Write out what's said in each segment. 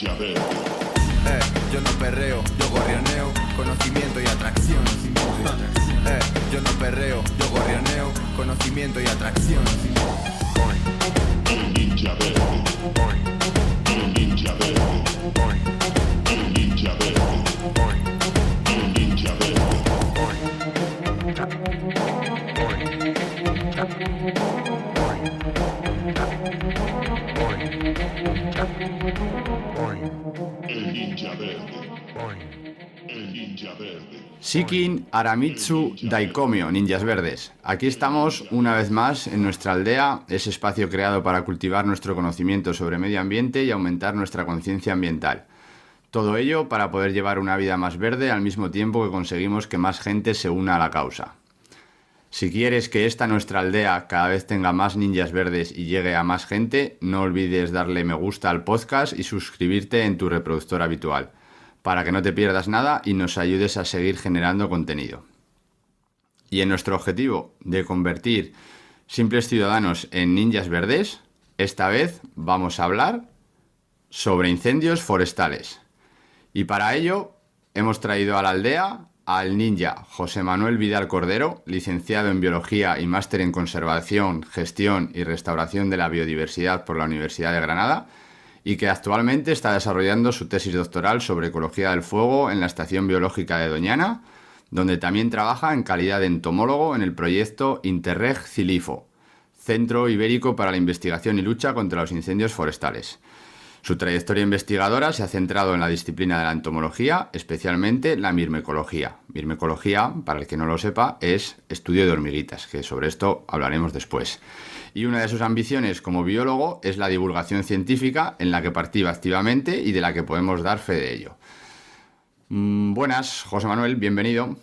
Yo no perreo, yo gorrioneo, conocimiento y atracción. Yo no perreo, yo gorrioneo, conocimiento y atracción. El ninja verde. El ninja verde. El ninja verde. El ninja verde. El ninja verde. El ninja verde. Shikin Aramitsu Daikomyo, Ninjas Verdes. Aquí estamos una vez más en nuestra aldea, ese espacio creado para cultivar nuestro conocimiento sobre medio ambiente y aumentar nuestra conciencia ambiental. Todo ello para poder llevar una vida más verde al mismo tiempo que conseguimos que más gente se una a la causa. Si quieres que esta nuestra aldea cada vez tenga más ninjas verdes y llegue a más gente, no olvides darle me gusta al podcast y suscribirte en tu reproductor habitual, para que no te pierdas nada y nos ayudes a seguir generando contenido. Y en nuestro objetivo de convertir simples ciudadanos en ninjas verdes, esta vez vamos a hablar sobre incendios forestales. Y para ello hemos traído a la aldea al ninja José Manuel Vidal Cordero, licenciado en Biología y máster en Conservación, Gestión y Restauración de la Biodiversidad por la Universidad de Granada, y que actualmente está desarrollando su tesis doctoral sobre ecología del fuego en la Estación Biológica de Doñana, donde también trabaja en calidad de entomólogo en el proyecto Interreg CILIFO, Centro Ibérico para la Investigación y Lucha contra los Incendios Forestales. Su trayectoria investigadora se ha centrado en la disciplina de la entomología, especialmente la mirmecología. Mirmecología, para el que no lo sepa, es estudio de hormiguitas, que sobre esto hablaremos después. Y una de sus ambiciones como biólogo es la divulgación científica, en la que participa activamente y de la que podemos dar fe de ello. Buenas, José Manuel, bienvenido.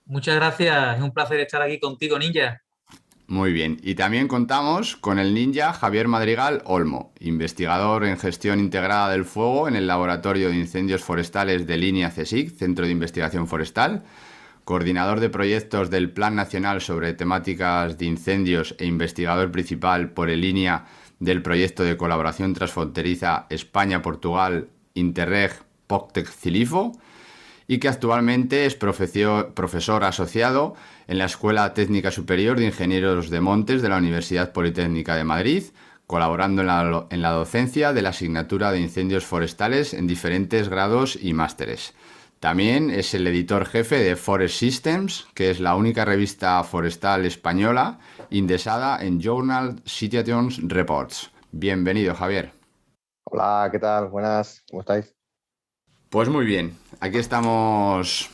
Muchas gracias, es un placer estar aquí contigo, ninja. Muy bien, y también contamos con el ninja Javier Madrigal Olmo, investigador en gestión integrada del fuego en el Laboratorio de Incendios Forestales de Línea CSIC, Centro de Investigación Forestal, coordinador de proyectos del Plan Nacional sobre Temáticas de Incendios e investigador principal por el línea del proyecto de colaboración transfronteriza España-Portugal Interreg POCTEC-CILIFO, y que actualmente es profesor asociado en la Escuela Técnica Superior de Ingenieros de Montes de la Universidad Politécnica de Madrid, colaborando en la docencia de la asignatura de incendios forestales en diferentes grados y másteres. También es el editor jefe de Forest Systems, que es la única revista forestal española indexada en Journal Citations Reports. Bienvenido, Javier. Hola, ¿qué tal? Buenas, ¿cómo estáis? Pues muy bien, aquí estamos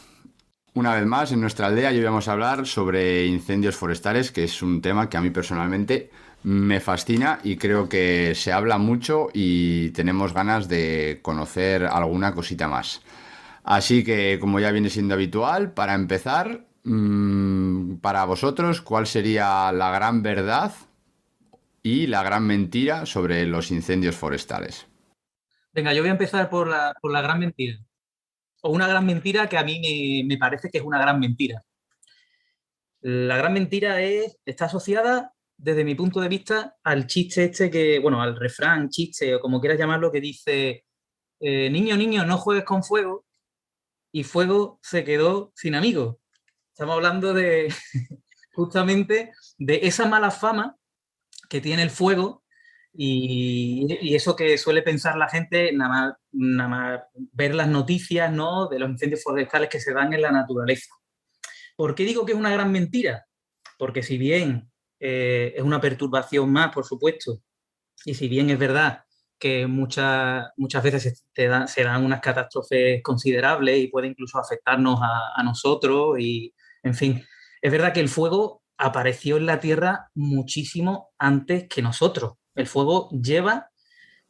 una vez más en nuestra aldea y hoy vamos a hablar sobre incendios forestales, que es un tema que a mí personalmente me fascina y creo que se habla mucho y tenemos ganas de conocer alguna cosita más. Así que, como ya viene siendo habitual, para empezar, para vosotros, ¿cuál sería la gran verdad y la gran mentira sobre los incendios forestales? Venga, yo voy a empezar por la gran mentira. O una gran mentira que a mí me parece que es una gran mentira. La gran mentira está asociada, desde mi punto de vista, al chiste al refrán, chiste, o como quieras llamarlo, que dice, niño, niño, no juegues con fuego, y fuego se quedó sin amigos. Estamos hablando de, justamente, de esa mala fama que tiene el fuego y eso que suele pensar la gente nada más ver las noticias, ¿no?, de los incendios forestales que se dan en la naturaleza. ¿Por qué digo que es una gran mentira? Porque si bien es una perturbación más, por supuesto, y si bien es verdad que muchas veces se dan unas catástrofes considerables y puede incluso afectarnos a nosotros y, en fin, es verdad que el fuego apareció en la Tierra muchísimo antes que nosotros. El fuego lleva,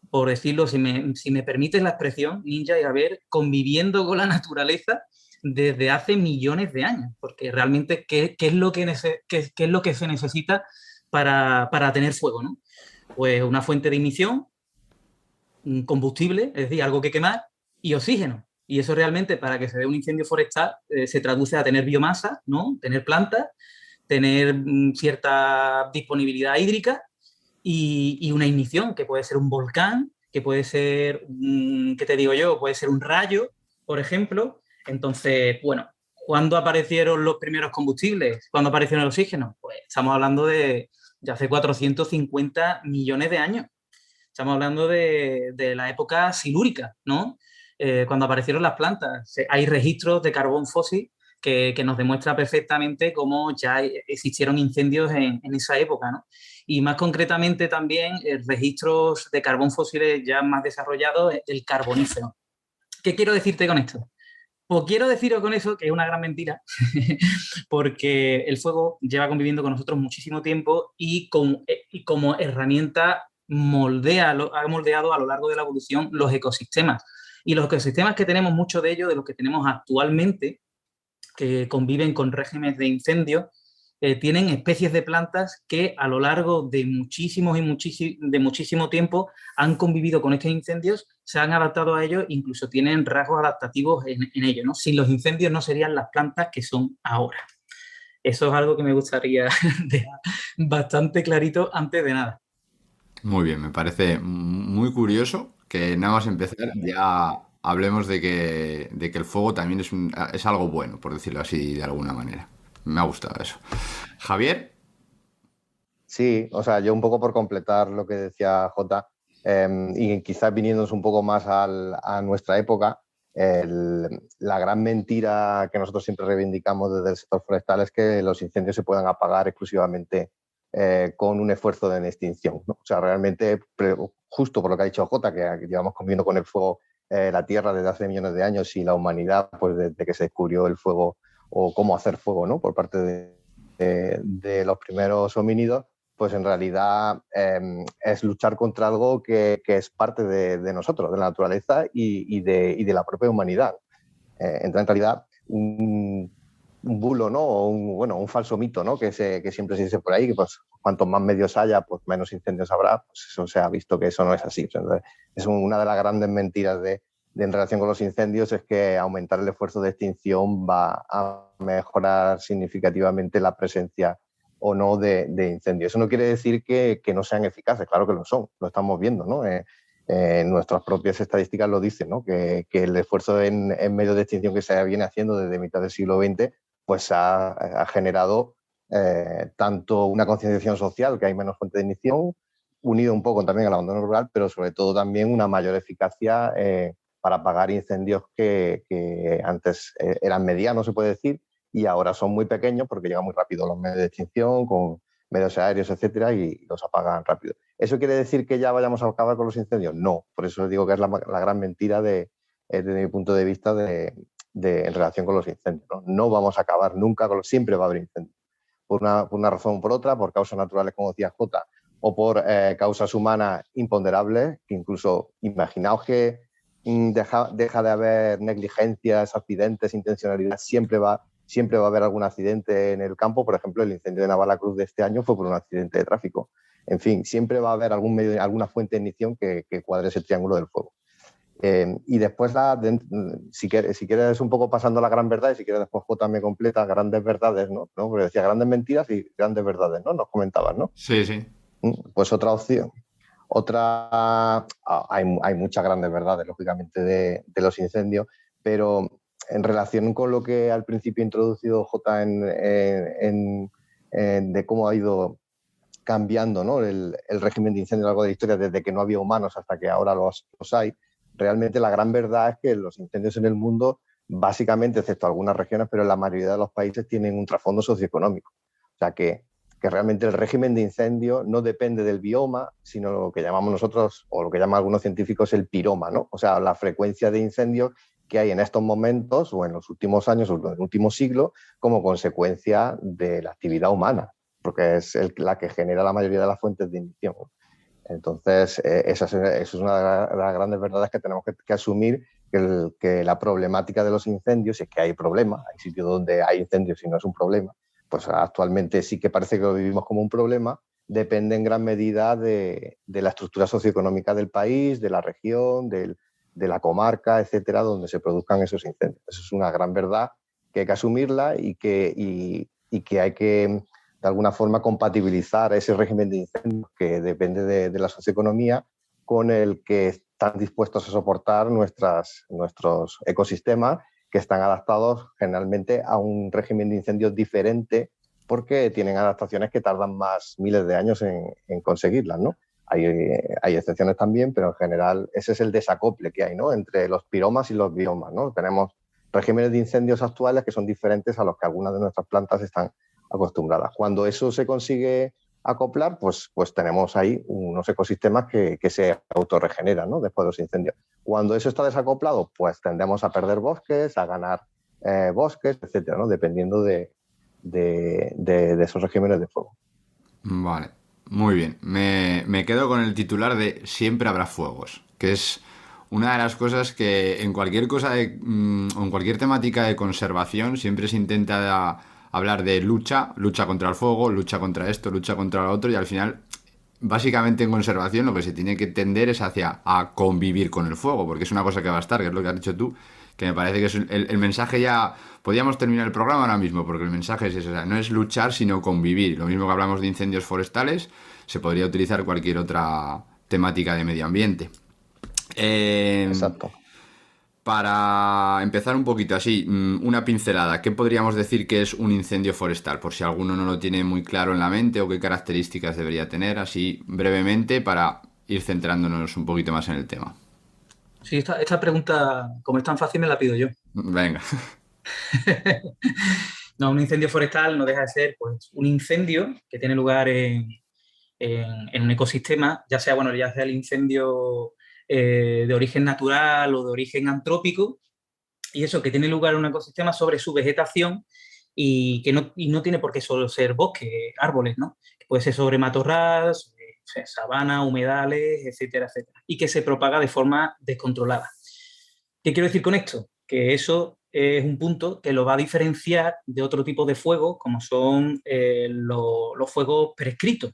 por decirlo, si me permites la expresión, ninja y Javier, conviviendo con la naturaleza desde hace millones de años, porque realmente ¿qué es lo que se necesita para tener fuego, ¿no? Pues una fuente de ignición, un combustible, es decir, algo que quemar, y oxígeno. Y eso realmente, para que se dé un incendio forestal, se traduce a tener biomasa, ¿no?, tener plantas, tener cierta disponibilidad hídrica y una ignición, que puede ser un volcán, que puede ser, ¿qué te digo yo? Puede ser un rayo, por ejemplo. Entonces, bueno, ¿cuándo aparecieron los primeros combustibles? ¿Cuándo apareció el oxígeno? Pues estamos hablando de hace 450 millones de años. Estamos hablando de la época silúrica, ¿no? Cuando aparecieron las plantas. Hay registros de carbón fósil que nos demuestra perfectamente cómo ya existieron incendios en esa época, ¿no? Y más concretamente también registros de carbón fósiles ya más desarrollados del Carbonífero. ¿Qué quiero decirte con esto? Pues quiero deciros con eso que es una gran mentira, porque el fuego lleva conviviendo con nosotros muchísimo tiempo y como herramienta ha moldeado a lo largo de la evolución los ecosistemas. Y los ecosistemas que tenemos, muchos de ellos, de los que tenemos actualmente, que conviven con regímenes de incendio, tienen especies de plantas que a lo largo de muchísimo tiempo han convivido con estos incendios, se han adaptado a ellos, incluso tienen rasgos adaptativos en ellos, ¿no? Sin los incendios no serían las plantas que son ahora. Eso es algo que me gustaría dejar bastante clarito antes de nada. Muy bien, me parece muy curioso que nada más empezar ya hablemos de que el fuego también es algo bueno, por decirlo así de alguna manera. Me ha gustado eso. Javier, Sí, o sea, yo un poco por completar lo que decía Jota, y quizás viniéndonos un poco más a nuestra época, la gran mentira que nosotros siempre reivindicamos desde el sector forestal es que los incendios se puedan apagar exclusivamente con un esfuerzo de extinción, ¿no? O sea, realmente, justo por lo que ha dicho Jota, que llevamos conviviendo con el fuego la Tierra desde hace millones de años y la humanidad, pues desde que se descubrió el fuego o cómo hacer fuego, ¿no? Por parte de los primeros homínidos, pues en realidad es luchar contra algo que es parte de nosotros, de la naturaleza y de la propia humanidad. Entonces, en realidad, un bulo, ¿no? O un falso mito, ¿no? Que siempre se dice por ahí, que pues cuantos más medios haya, pues menos incendios habrá. Pues eso se ha visto que eso no es así. Entonces, es una de las grandes mentiras en relación con los incendios, es que aumentar el esfuerzo de extinción va a mejorar significativamente la presencia o no de incendios. Eso no quiere decir que no sean eficaces, claro que lo son, lo estamos viendo, ¿no? Nuestras propias estadísticas lo dicen, ¿no? Que el esfuerzo en medios de extinción que se viene haciendo desde mitad del siglo XX pues ha generado tanto una concienciación social, que hay menos fuentes de ignición, unido un poco también al abandono rural, pero sobre todo también una mayor eficacia para apagar incendios que antes eran medianos, se puede decir, y ahora son muy pequeños porque llegan muy rápido los medios de extinción, con medios aéreos, etcétera, y los apagan rápido. ¿Eso quiere decir que ya vayamos a acabar con los incendios? No, por eso digo que es la gran mentira desde mi punto de vista en relación con los incendios. No vamos a acabar nunca, siempre va a haber incendios. Por una razón o por otra, por causas naturales, como decía Jota, o por causas humanas imponderables, que incluso imaginaos que deja de haber negligencias, accidentes, intencionalidad, siempre va a haber algún accidente en el campo. Por ejemplo, el incendio de Navalacruz de este año fue por un accidente de tráfico. En fin, siempre va a haber alguna fuente de ignición que cuadre ese triángulo del fuego. Y después, si quieres un poco pasando a la gran verdad, y si quieres después Jota me completa grandes verdades, ¿no? Porque decía grandes mentiras y grandes verdades, ¿no? Nos comentabas, ¿no? sí, sí. Pues otra opción. Hay muchas grandes verdades, lógicamente, de los incendios, pero en relación con lo que al principio ha introducido Jota de cómo ha ido cambiando, ¿no? el régimen de incendio a lo largo de la historia, desde que no había humanos hasta que ahora los hay, realmente la gran verdad es que los incendios en el mundo, básicamente, excepto algunas regiones, pero en la mayoría de los países tienen un trasfondo socioeconómico. O sea que realmente el régimen de incendio no depende del bioma, sino lo que llamamos nosotros, o lo que llaman algunos científicos, el piroma, ¿no? O sea, la frecuencia de incendios que hay en estos momentos o en los últimos años o en el último siglo como consecuencia de la actividad humana, porque es la que genera la mayoría de las fuentes de ignición. Entonces, esa es una de las grandes verdades que tenemos que asumir, que la problemática de los incendios, es que hay problemas, hay sitios donde hay incendios y no es un problema, pues actualmente sí que parece que lo vivimos como un problema, depende en gran medida de la estructura socioeconómica del país, de la región, de la comarca, etcétera, donde se produzcan esos incendios. Eso es una gran verdad que hay que asumirla y que hay que, de alguna forma, compatibilizar ese régimen de incendios que depende de la socioeconomía con el que están dispuestos a soportar nuestros ecosistemas, que están adaptados generalmente a un régimen de incendios diferente, porque tienen adaptaciones que tardan más miles de años en conseguirlas, ¿no? Hay excepciones también, pero en general ese es el desacople que hay, ¿no?, entre los piromas y los biomas, ¿no? Tenemos regímenes de incendios actuales que son diferentes a los que algunas de nuestras plantas están acostumbradas. Cuando eso se consigue acoplar, pues tenemos ahí unos ecosistemas que se autorregeneran, ¿no?, después de los incendios. Cuando eso está desacoplado, pues tendemos a perder bosques, a ganar bosques, etcétera, ¿no?, dependiendo de esos regímenes de fuego. Vale, muy bien. Me quedo con el titular de siempre habrá fuegos, que es una de las cosas que en cualquier cosa en cualquier temática de conservación siempre se intenta hablar de lucha contra el fuego, lucha contra esto, lucha contra lo otro, y al final, básicamente en conservación lo que se tiene que tender es a convivir con el fuego, porque es una cosa que va a estar, que es lo que has dicho tú, que me parece que es el mensaje. Ya podríamos terminar el programa ahora mismo, porque el mensaje es eso, o sea, no es luchar, sino convivir. Lo mismo que hablamos de incendios forestales, se podría utilizar cualquier otra temática de medio ambiente. Exacto. Para empezar un poquito así, una pincelada, ¿qué podríamos decir que es un incendio forestal? Por si alguno no lo tiene muy claro en la mente, o qué características debería tener, así brevemente, para ir centrándonos un poquito más en el tema. Sí, esta pregunta, como es tan fácil, me la pido yo. Venga. No, un incendio forestal no deja de ser, pues, un incendio que tiene lugar en un ecosistema, ya sea el incendio de origen natural o de origen antrópico, y eso, que tiene lugar en un ecosistema sobre su vegetación y que no tiene por qué solo ser bosque, árboles, ¿no? Que puede ser sobre matorral, sobre sabana, humedales, etcétera, etcétera, y que se propaga de forma descontrolada. ¿Qué quiero decir con esto? Que eso es un punto que lo va a diferenciar de otro tipo de fuegos, como son los fuegos prescritos,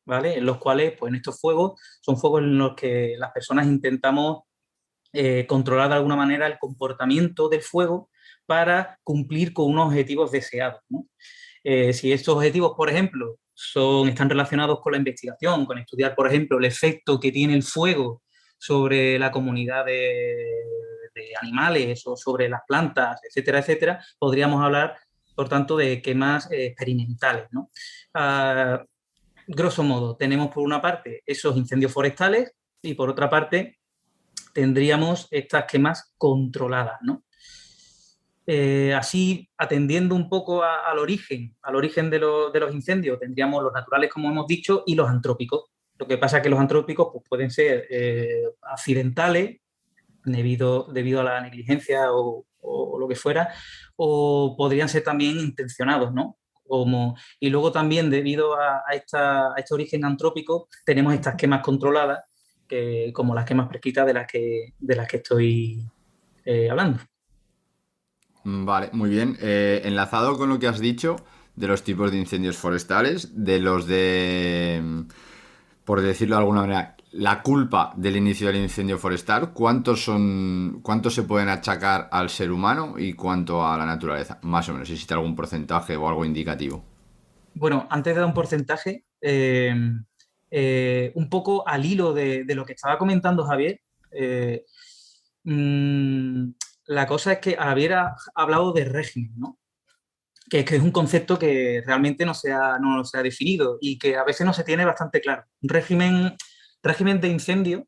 ¿vale? En los cuales, pues en estos fuegos, son fuegos en los que las personas intentamos controlar de alguna manera el comportamiento del fuego para cumplir con unos objetivos deseados, ¿no? Si estos objetivos, por ejemplo, están relacionados con la investigación, con estudiar, por ejemplo, el efecto que tiene el fuego sobre la comunidad de animales o sobre las plantas, etcétera, etcétera, podríamos hablar, por tanto, de quemas experimentales, ¿no? Grosso modo, tenemos por una parte esos incendios forestales y por otra parte tendríamos estas quemas controladas, ¿no? Así, atendiendo un poco al origen de los incendios, tendríamos los naturales, como hemos dicho, y los antrópicos. Lo que pasa es que los antrópicos, pues, pueden ser accidentales, debido a la negligencia o lo que fuera, o podrían ser también intencionados, ¿no? Y luego también, debido a este origen antrópico, tenemos estas quemas controladas, como las quemas prescritas de las que estoy hablando. Vale, muy bien. Enlazado con lo que has dicho de los tipos de incendios forestales, por decirlo de alguna manera, la culpa del inicio del incendio forestal, ¿cuántos se pueden achacar al ser humano y cuánto a la naturaleza? Más o menos, si existe algún porcentaje o algo indicativo. Bueno, antes de dar un porcentaje, un poco al hilo de lo que estaba comentando Javier, la cosa es que Javier ha hablado de régimen, ¿no? Que es un concepto que realmente no se ha definido y que a veces no se tiene bastante claro. Un régimen de incendio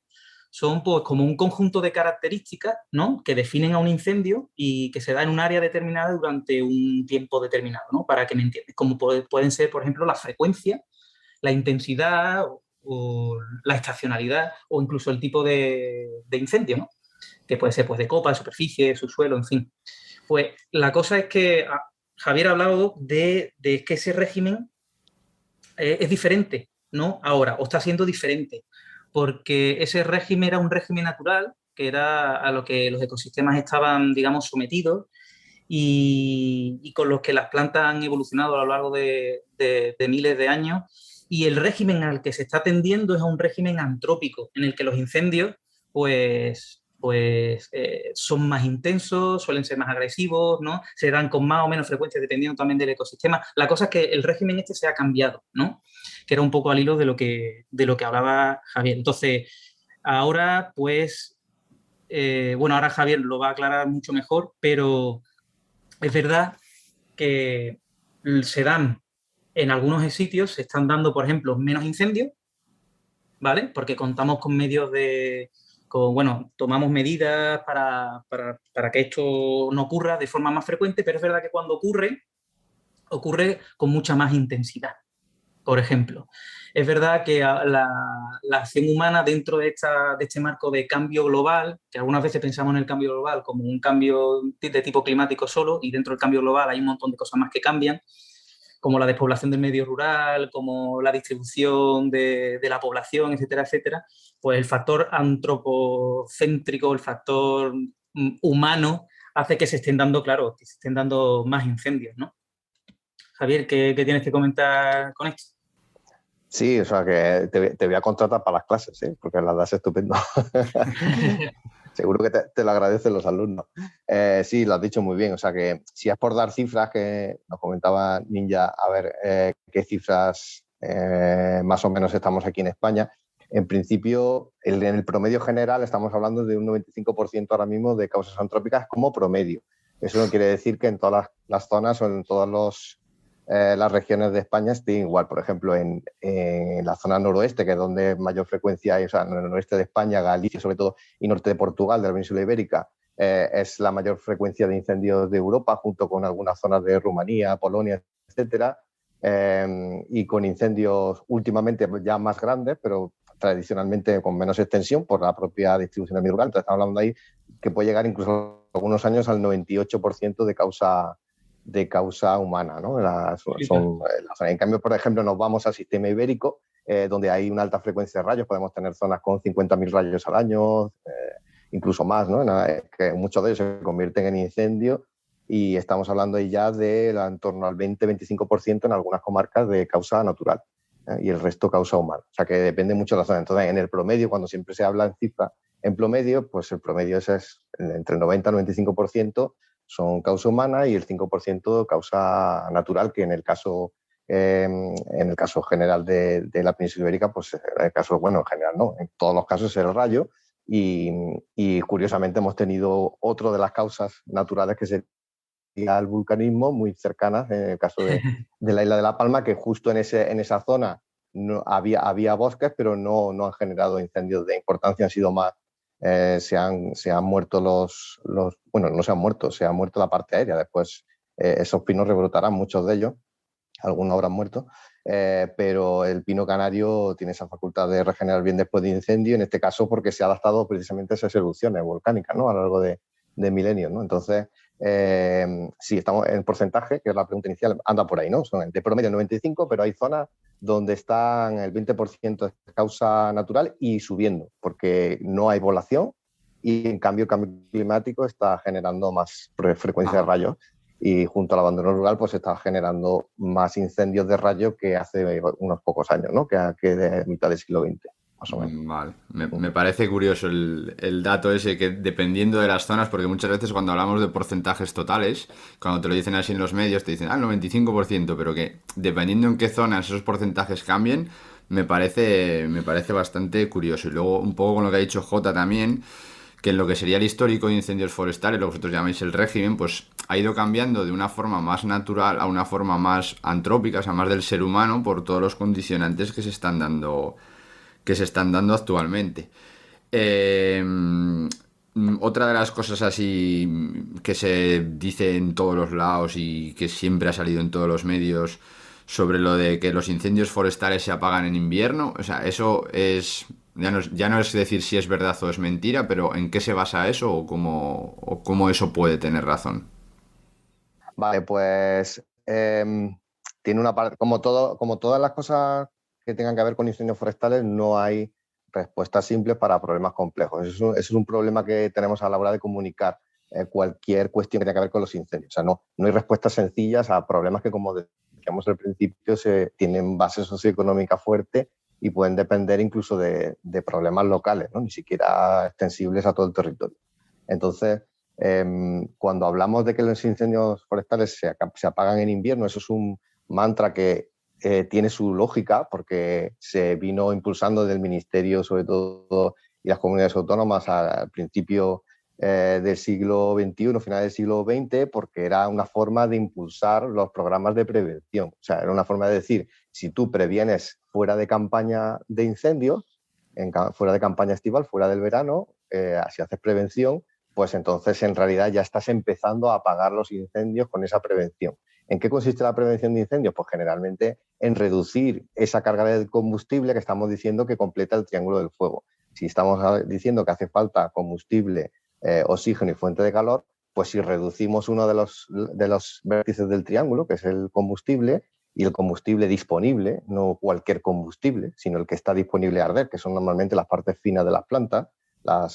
son, pues, como un conjunto de características, ¿no?, que definen a un incendio y que se da en un área determinada durante un tiempo determinado, ¿no? Para que me entiendas, como pueden ser, por ejemplo, la frecuencia, la intensidad o la estacionalidad o incluso el tipo de incendio, ¿no? Que puede ser, pues, de copa, de superficie, subsuelo, en fin. Pues la cosa es que Javier ha hablado de que ese régimen es diferente, ¿no? Ahora, o está siendo diferente, porque ese régimen era un régimen natural, que era a lo que los ecosistemas estaban, digamos, sometidos y con los que las plantas han evolucionado a lo largo de miles de años. Y el régimen al que se está tendiendo es a un régimen antrópico, en el que los incendios, pues son más intensos, suelen ser más agresivos, ¿no? Se dan con más o menos frecuencia dependiendo también del ecosistema. La cosa es que el régimen este se ha cambiado, ¿no? Que era un poco al hilo de lo que hablaba Javier. Entonces, Ahora, pues, bueno, ahora Javier lo va a aclarar mucho mejor, pero es verdad que se dan en algunos sitios, se están dando, por ejemplo, menos incendios, ¿vale? Porque contamos con medios bueno, tomamos medidas para que esto no ocurra de forma más frecuente, pero es verdad que cuando ocurre con mucha más intensidad. Por ejemplo, es verdad que la acción humana dentro de este marco de cambio global, que algunas veces pensamos en el cambio global como un cambio de tipo climático solo, y dentro del cambio global hay un montón de cosas más que cambian, como la despoblación del medio rural, como la distribución de la población, etcétera, etcétera, pues el factor antropocéntrico, el factor humano, hace que se estén dando, claro, que se estén dando más incendios, ¿no? Javier, ¿qué tienes que comentar con esto? Sí, o sea que te voy a contratar para las clases, ¿sí? Porque las das estupendo. Seguro que te lo agradecen los alumnos. Sí, lo has dicho muy bien. O sea que si es por dar cifras, que nos comentaba Ninja, a ver qué cifras más o menos estamos aquí en España. En principio, en el promedio general estamos hablando de un 95% ahora mismo de causas antrópicas como promedio. Eso no quiere decir que en todas las zonas o en todas las regiones de España estén igual. Por ejemplo, en la zona noroeste, que es donde mayor frecuencia hay, o sea, en el noroeste de España, Galicia sobre todo, y norte de Portugal, de la península ibérica, es la mayor frecuencia de incendios de Europa, junto con algunas zonas de Rumanía, Polonia, etcétera, y con incendios últimamente ya más grandes, pero tradicionalmente con menos extensión por la propia distribución del medio rural. Entonces estamos hablando ahí que puede llegar incluso algunos años al 98% de causa humana, ¿no? En cambio, por ejemplo, nos vamos al sistema ibérico, donde hay una alta frecuencia de rayos, podemos tener zonas con 50.000 rayos al año, incluso más, ¿no? Que muchos de ellos se convierten en incendios y estamos hablando ahí ya de en torno al 20-25% en algunas comarcas de causa natural, y el resto causa humana. O sea que depende mucho de la zona. Entonces, en el promedio, cuando siempre se habla en cifra, en promedio, pues el promedio es entre el 90 y 95% son causa humana y el 5% causa natural, que en el caso general de la península ibérica, pues en el caso, bueno, en general no, en todos los casos es el rayo y curiosamente hemos tenido otro de las causas naturales que sería el vulcanismo, muy cercanas, en el caso de la isla de La Palma, que justo en esa zona no, había bosques, pero no han generado incendios de importancia, han sido más. Se han muerto bueno, no se han muerto, se ha muerto la parte aérea. Después esos pinos rebrotarán, muchos de ellos, algunos habrán muerto, pero el pino canario tiene esa facultad de regenerar bien después de incendio, en este caso porque se ha adaptado precisamente a esas erupciones volcánicas, ¿no? A lo largo de milenios, ¿no? Entonces, sí, estamos en porcentaje, que es la pregunta inicial, anda por ahí, ¿no? Son de promedio 95, pero hay zonas donde están el 20% de causa natural y subiendo, porque no hay población y en cambio el cambio climático está generando más frecuencia de rayos y junto al abandono rural pues está generando más incendios de rayos que hace unos pocos años, ¿no? Que de mitad del siglo XX. Vale, me parece curioso el dato ese, que dependiendo de las zonas, porque muchas veces cuando hablamos de porcentajes totales, cuando te lo dicen así en los medios, te dicen el 95%, pero que dependiendo en qué zonas esos porcentajes cambien, me parece bastante curioso. Y luego un poco con lo que ha dicho Jota también, que en lo que sería el histórico de incendios forestales, lo que vosotros llamáis el régimen, pues ha ido cambiando de una forma más natural a una forma más antrópica, o sea, más del ser humano, por todos los condicionantes que se están dando actualmente. Otra de las cosas así que se dice en todos los lados y que siempre ha salido en todos los medios sobre lo de que los incendios forestales se apagan en invierno, o sea, eso es... Ya no es decir si es verdad o es mentira, pero ¿en qué se basa eso o cómo eso puede tener razón? Vale, pues tiene una parte, como todas las cosas que tengan que ver con incendios forestales, no hay respuestas simples para problemas complejos. Eso es un problema que tenemos a la hora de comunicar cualquier cuestión que tenga que ver con los incendios. O sea, no hay respuestas sencillas a problemas que, como decíamos al principio, tienen base socioeconómica fuerte y pueden depender incluso de problemas locales, ¿no? Ni siquiera extensibles a todo el territorio. Entonces, cuando hablamos de que los incendios forestales se apagan en invierno, eso es un mantra que tiene su lógica porque se vino impulsando del Ministerio, sobre todo y las comunidades autónomas al principio del siglo XXI, final del siglo XX, porque era una forma de impulsar los programas de prevención. O sea, era una forma de decir, si tú previenes fuera de campaña de incendios, fuera de campaña estival, fuera del verano, si haces prevención, pues entonces en realidad ya estás empezando a apagar los incendios con esa prevención. ¿En qué consiste la prevención de incendios? Pues generalmente en reducir esa carga de combustible que estamos diciendo que completa el triángulo del fuego. Si estamos diciendo que hace falta combustible, oxígeno y fuente de calor, pues si reducimos uno de los vértices del triángulo, que es el combustible, y el combustible disponible, no cualquier combustible, sino el que está disponible a arder, que son normalmente las partes finas de las plantas,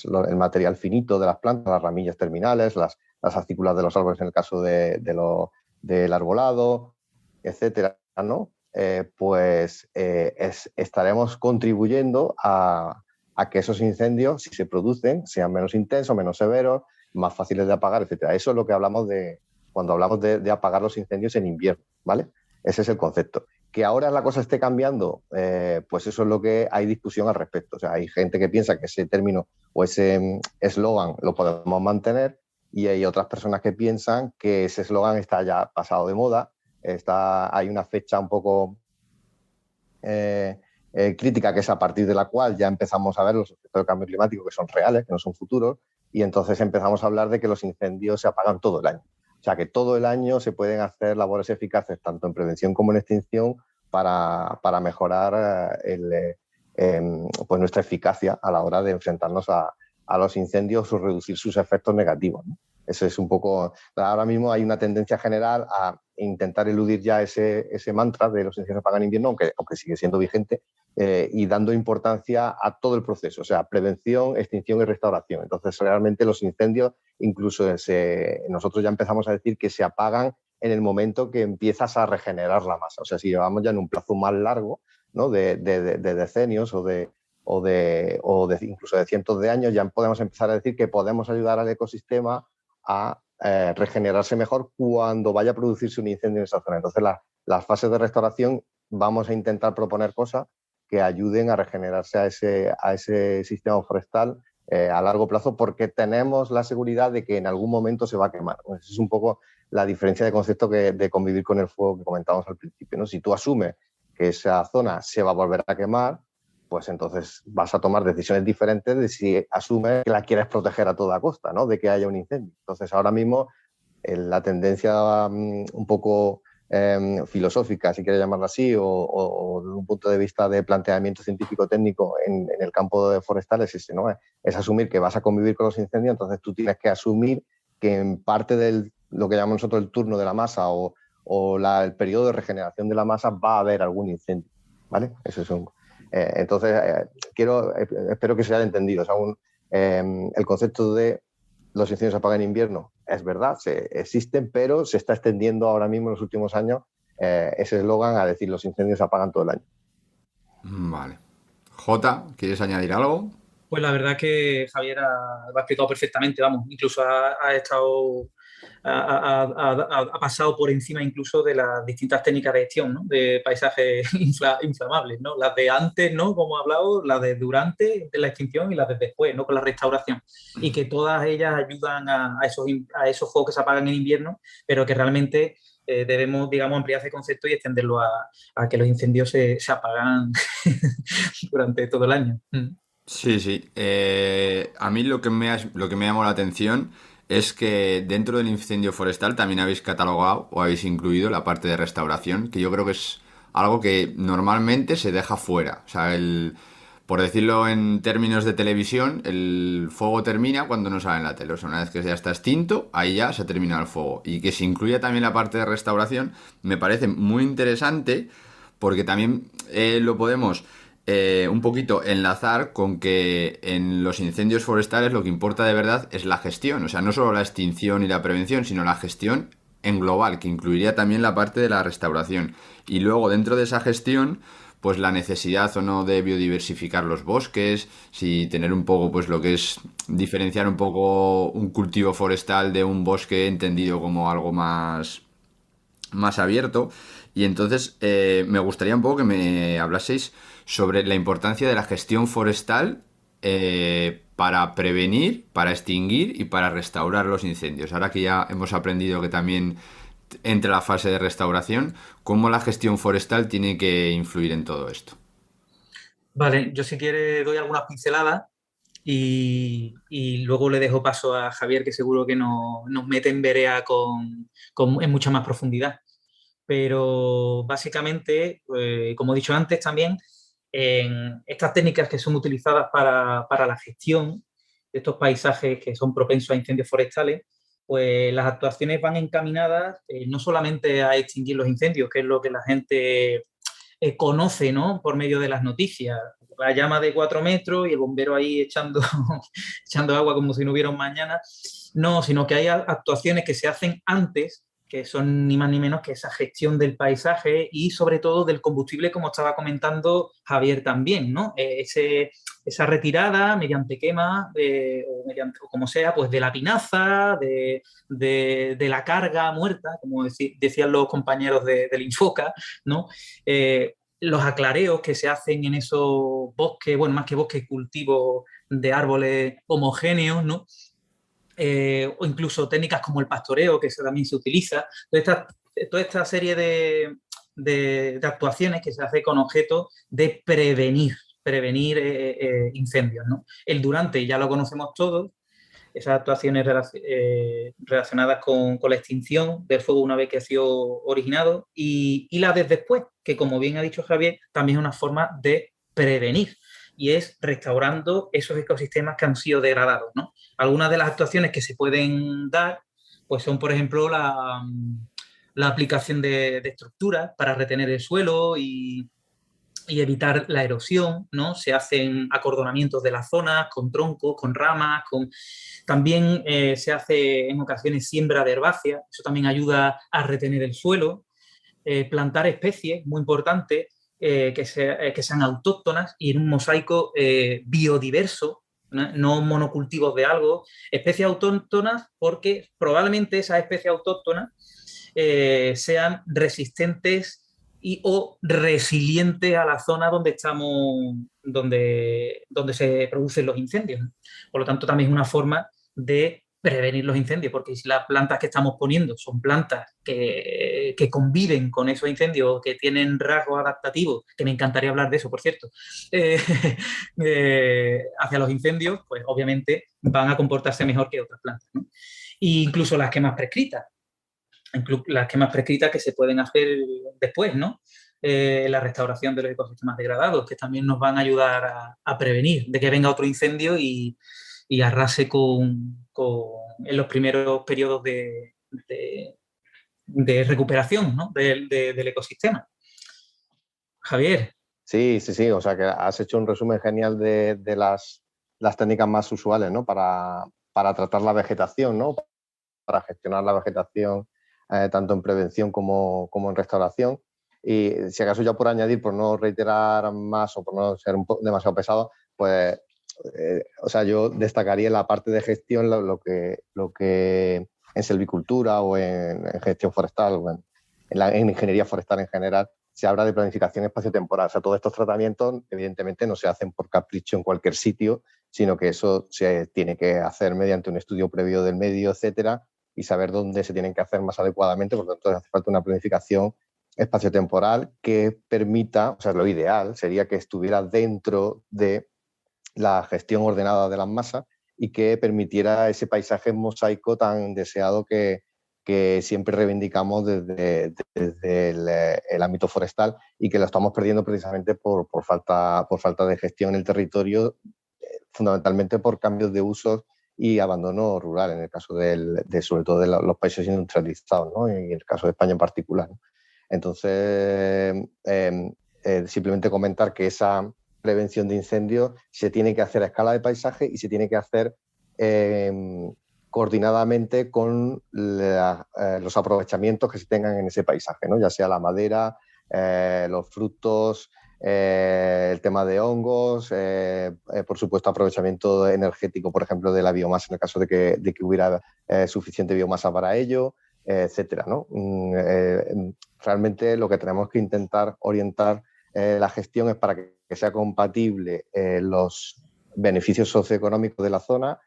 el material finito de las plantas, las ramillas terminales, las acículas de los árboles en el caso del arbolado, etcétera, ¿no? Estaremos contribuyendo a que esos incendios, si se producen, sean menos intensos, menos severos, más fáciles de apagar, etcétera. Eso es lo que hablamos cuando hablamos de apagar los incendios en invierno, ¿vale? Ese es el concepto. Que ahora la cosa esté cambiando, pues eso es lo que hay discusión al respecto. O sea, hay gente que piensa que ese término o ese eslogan lo podemos mantener y hay otras personas que piensan que ese eslogan está ya pasado de moda. Hay una fecha un poco crítica, que es a partir de la cual ya empezamos a ver los efectos del cambio climático, que son reales, que no son futuros, y entonces empezamos a hablar de que los incendios se apagan todo el año. O sea, que todo el año se pueden hacer labores eficaces, tanto en prevención como en extinción, para mejorar pues nuestra eficacia a la hora de enfrentarnos a los incendios o reducir sus efectos negativos, ¿no? Eso es un poco... Ahora mismo hay una tendencia general a intentar eludir ya ese mantra de los incendios se apagan en invierno, aunque sigue siendo vigente, y dando importancia a todo el proceso, o sea, prevención, extinción y restauración. Entonces, realmente los incendios, incluso nosotros ya empezamos a decir que se apagan en el momento que empiezas a regenerar la masa. O sea, si llevamos ya en un plazo más largo, ¿no? de decenios o incluso de cientos de años, ya podemos empezar a decir que podemos ayudar al ecosistema a regenerarse mejor cuando vaya a producirse un incendio en esa zona. Entonces, las fases de restauración vamos a intentar proponer cosas que ayuden a regenerarse a ese sistema forestal a largo plazo, porque tenemos la seguridad de que en algún momento se va a quemar. Esa es un poco la diferencia de concepto de convivir con el fuego que comentábamos al principio, ¿no? Si tú asumes que esa zona se va a volver a quemar, pues entonces vas a tomar decisiones diferentes de si asumes que la quieres proteger a toda costa, ¿no? De que haya un incendio. Entonces, ahora mismo la tendencia un poco filosófica, si quieres llamarla así, o desde un punto de vista de planteamiento científico-técnico en el campo de forestal es ese, ¿no? Es asumir que vas a convivir con los incendios, entonces tú tienes que asumir que en parte de lo que llamamos nosotros el turno de la masa o el periodo de regeneración de la masa va a haber algún incendio, ¿vale? Eso es entonces, espero que se haya entendido. O sea, el concepto de los incendios se apagan en invierno es verdad, existen, pero se está extendiendo ahora mismo en los últimos años ese eslogan a decir los incendios se apagan todo el año. Vale. Jota, ¿quieres añadir algo? Pues la verdad que Javier lo ha explicado perfectamente, vamos, incluso ha pasado por encima incluso de las distintas técnicas de gestión, ¿no? De paisajes inflamables, ¿no? Las de antes, ¿no? Como he hablado, las de durante de la extinción y las de después, ¿no? Con la restauración. Y que todas ellas ayudan a esos fuegos que se apagan en invierno, pero que realmente debemos, digamos, ampliar ese concepto y extenderlo a que los incendios se apagan durante todo el año. Sí, sí. A mí lo que me llamó la atención es que dentro del incendio forestal también habéis catalogado o habéis incluido la parte de restauración, que yo creo que es algo que normalmente se deja fuera. O sea, por decirlo en términos de televisión, el fuego termina cuando no sale en la tele. O sea, una vez que ya está extinto, ahí ya se termina el fuego. Y que se incluya también la parte de restauración me parece muy interesante, porque también lo podemos un poquito enlazar con que en los incendios forestales lo que importa de verdad es la gestión. O sea, no solo la extinción y la prevención, sino la gestión en global, que incluiría también la parte de la restauración. Y luego, dentro de esa gestión, pues la necesidad o no de biodiversificar los bosques, si tener un poco, pues lo que es diferenciar un poco un cultivo forestal de un bosque entendido como algo más abierto. Y entonces me gustaría un poco que me hablaseis sobre la importancia de la gestión forestal para prevenir, para extinguir y para restaurar los incendios. Ahora que ya hemos aprendido que también entra la fase de restauración, ¿cómo la gestión forestal tiene que influir en todo esto? Vale, yo si quiere doy algunas pinceladas y luego le dejo paso a Javier, que seguro que nos mete en vereda en mucha más profundidad. Pero básicamente, como he dicho antes también, en estas técnicas que son utilizadas para la gestión de estos paisajes que son propensos a incendios forestales, pues las actuaciones van encaminadas no solamente a extinguir los incendios, que es lo que la gente conoce, ¿no? Por medio de las noticias. La llama de 4 metros y el bombero ahí echando, echando agua como si no hubiera un mañana. No, sino que hay actuaciones que se hacen antes, que son ni más ni menos que esa gestión del paisaje y sobre todo del combustible, como estaba comentando Javier también, ¿no? Esa retirada mediante quema o como sea, pues de la pinaza, de la carga muerta, como decían los compañeros del Infoca, ¿no? Los aclareos que se hacen en esos bosques, bueno, más que bosques, cultivos de árboles homogéneos, ¿no? O incluso técnicas como el pastoreo, que eso también se utiliza. Toda esta serie de actuaciones que se hace con objeto de prevenir incendios, ¿no? El durante ya lo conocemos todos, esas actuaciones relacionadas con la extinción del fuego una vez que ha sido originado y la de después, que como bien ha dicho Javier, también es una forma de prevenir y es restaurando esos ecosistemas que han sido degradados, ¿no? Algunas de las actuaciones que se pueden dar pues son, por ejemplo, la aplicación de estructuras para retener el suelo y evitar la erosión, ¿no? Se hacen acordonamientos de las zonas con troncos, con ramas, también se hace en ocasiones siembra de herbáceas, eso también ayuda a retener el suelo, plantar especies, muy importante, que sean autóctonas y en un mosaico biodiverso, no monocultivos de algo, especies autóctonas porque probablemente esas especies autóctonas sean resistentes o resilientes a la zona donde estamos, donde se producen los incendios. Por lo tanto, también es una forma de prevenir los incendios, porque si las plantas que estamos poniendo son plantas que conviven con esos incendios, que tienen rasgos adaptativos, que me encantaría hablar de eso, por cierto, hacia los incendios, pues obviamente van a comportarse mejor que otras plantas, ¿no? E incluso las quemas prescritas que se pueden hacer después, ¿no? La restauración de los ecosistemas degradados, que también nos van a ayudar a prevenir de que venga otro incendio y arrase en los primeros periodos de recuperación, ¿no? del ecosistema. Javier. Sí, o sea que has hecho un resumen genial de las técnicas más usuales, ¿no? Para tratar la vegetación, ¿no? Para gestionar la vegetación tanto en prevención como en restauración. Y si acaso ya por añadir, por no reiterar más o por no ser demasiado pesado, pues o sea, yo destacaría la parte de gestión lo que en silvicultura o en gestión forestal o en ingeniería forestal en general se habla de planificación espaciotemporal. O sea, todos estos tratamientos evidentemente no se hacen por capricho en cualquier sitio, sino que eso se tiene que hacer mediante un estudio previo del medio, etcétera, y saber dónde se tienen que hacer más adecuadamente. Por lo tanto, hace falta una planificación espaciotemporal que permita, o sea, lo ideal sería que estuviera dentro de la gestión ordenada de las masas y que permitiera ese paisaje mosaico tan deseado que siempre reivindicamos desde el ámbito forestal y que lo estamos perdiendo precisamente por falta de gestión en el territorio, fundamentalmente por cambios de usos y abandono rural, en el caso sobre todo de los países industrializados, ¿no? En el caso de España en particular, ¿no? Entonces, simplemente comentar que esa prevención de incendios se tiene que hacer a escala de paisaje y se tiene que hacer coordinadamente con los aprovechamientos que se tengan en ese paisaje, ¿no? Ya sea la madera, los frutos, el tema de hongos, por supuesto aprovechamiento energético, por ejemplo, de la biomasa en el caso de que hubiera suficiente biomasa para ello, etcétera, ¿no? Realmente lo que tenemos que intentar orientar la gestión es para que sea compatible los beneficios socioeconómicos de la zona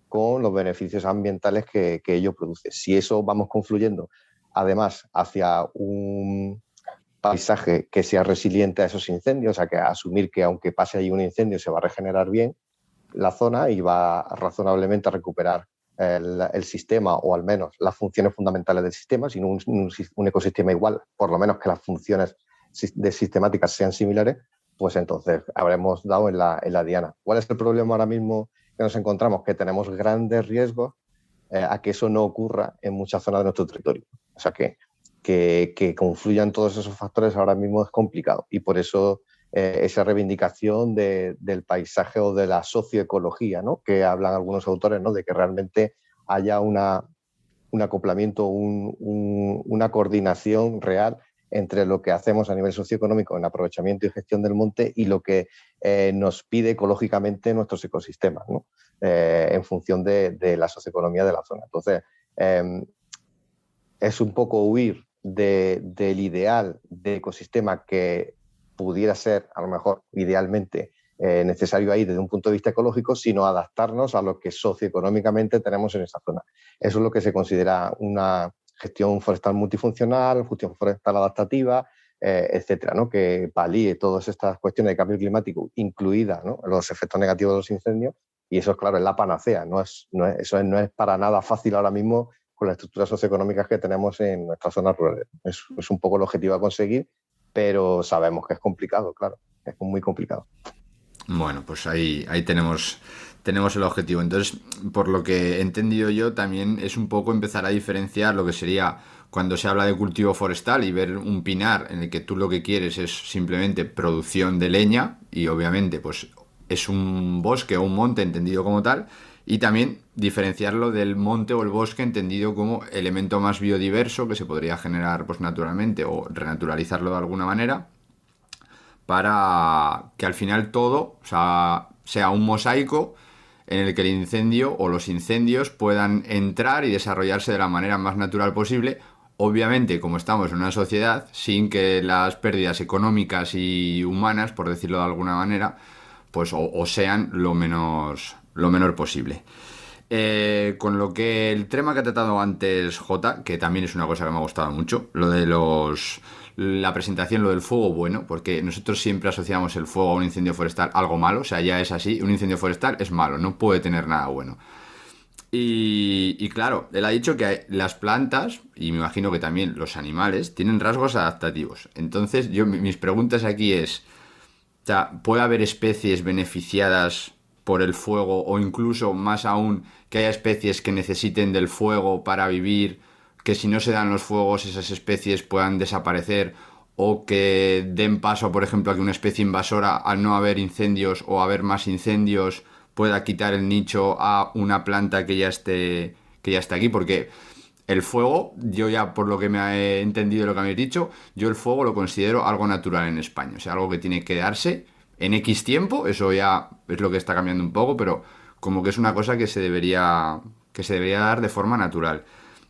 con los beneficios ambientales que ello produce. Si eso vamos confluyendo, además, hacia un paisaje que sea resiliente a esos incendios, o sea, que asumir que aunque pase ahí un incendio se va a regenerar bien la zona y va razonablemente a recuperar el sistema, o al menos las funciones fundamentales del sistema, sino un ecosistema igual, por lo menos que las funciones sistemáticas sean similares, pues entonces habremos dado en la diana. ¿Cuál es el problema ahora mismo que nos encontramos? Que tenemos grandes riesgos a que eso no ocurra en muchas zonas de nuestro territorio. O sea, que confluyan todos esos factores ahora mismo es complicado, y por eso esa reivindicación del paisaje o de la socioecología, ¿no?, que hablan algunos autores, ¿no?, de que realmente haya un acoplamiento, una coordinación real entre lo que hacemos a nivel socioeconómico en aprovechamiento y gestión del monte y lo que nos pide ecológicamente nuestros ecosistemas, ¿no?, en función de la socioeconomía de la zona. Entonces, es un poco huir del ideal de ecosistema que pudiera ser, a lo mejor, idealmente necesario ahí desde un punto de vista ecológico, sino adaptarnos a lo que socioeconómicamente tenemos en esa zona. Eso es lo que se considera una gestión forestal multifuncional, gestión forestal adaptativa, etcétera, ¿no?, que palíe todas estas cuestiones de cambio climático, incluidas, ¿no?, los efectos negativos de los incendios, y eso, claro, es la panacea. Eso no es para nada fácil ahora mismo con las estructuras socioeconómicas que tenemos en nuestras zonas rurales. Es un poco el objetivo a conseguir, pero sabemos que es complicado, claro, es muy complicado. Bueno, pues ahí tenemos el objetivo. Entonces, por lo que he entendido yo, también es un poco empezar a diferenciar lo que sería cuando se habla de cultivo forestal y ver un pinar en el que tú lo que quieres es simplemente producción de leña, y obviamente pues es un bosque o un monte entendido como tal, y también diferenciarlo del monte o el bosque entendido como elemento más biodiverso que se podría generar pues naturalmente, o renaturalizarlo de alguna manera, para que al final todo, o sea un mosaico en el que el incendio o los incendios puedan entrar y desarrollarse de la manera más natural posible. Obviamente, como estamos en una sociedad, sin que las pérdidas económicas y humanas, por decirlo de alguna manera, pues o sean lo menor posible. Con lo que el tema que ha tratado antes Jota, que también es una cosa que me ha gustado mucho, lo de la presentación, lo del fuego bueno, porque nosotros siempre asociamos el fuego a un incendio forestal algo malo, o sea, ya es así, un incendio forestal es malo, no puede tener nada bueno. Y claro, él ha dicho que las plantas, y me imagino que también los animales, tienen rasgos adaptativos. Entonces, mis preguntas aquí es, o sea, ¿puede haber especies beneficiadas por el fuego, o incluso más aún que haya especies que necesiten del fuego para vivir, que si no se dan los fuegos esas especies puedan desaparecer, o que den paso, por ejemplo, a que una especie invasora, al no haber incendios o haber más incendios, pueda quitar el nicho a una planta que ya esté aquí? Porque el fuego, yo ya por lo que me he entendido de lo que me habéis dicho, yo el fuego lo considero algo natural en España, o sea, algo que tiene que darse en X tiempo. Eso ya es lo que está cambiando un poco, pero como que es una cosa que se debería dar de forma natural.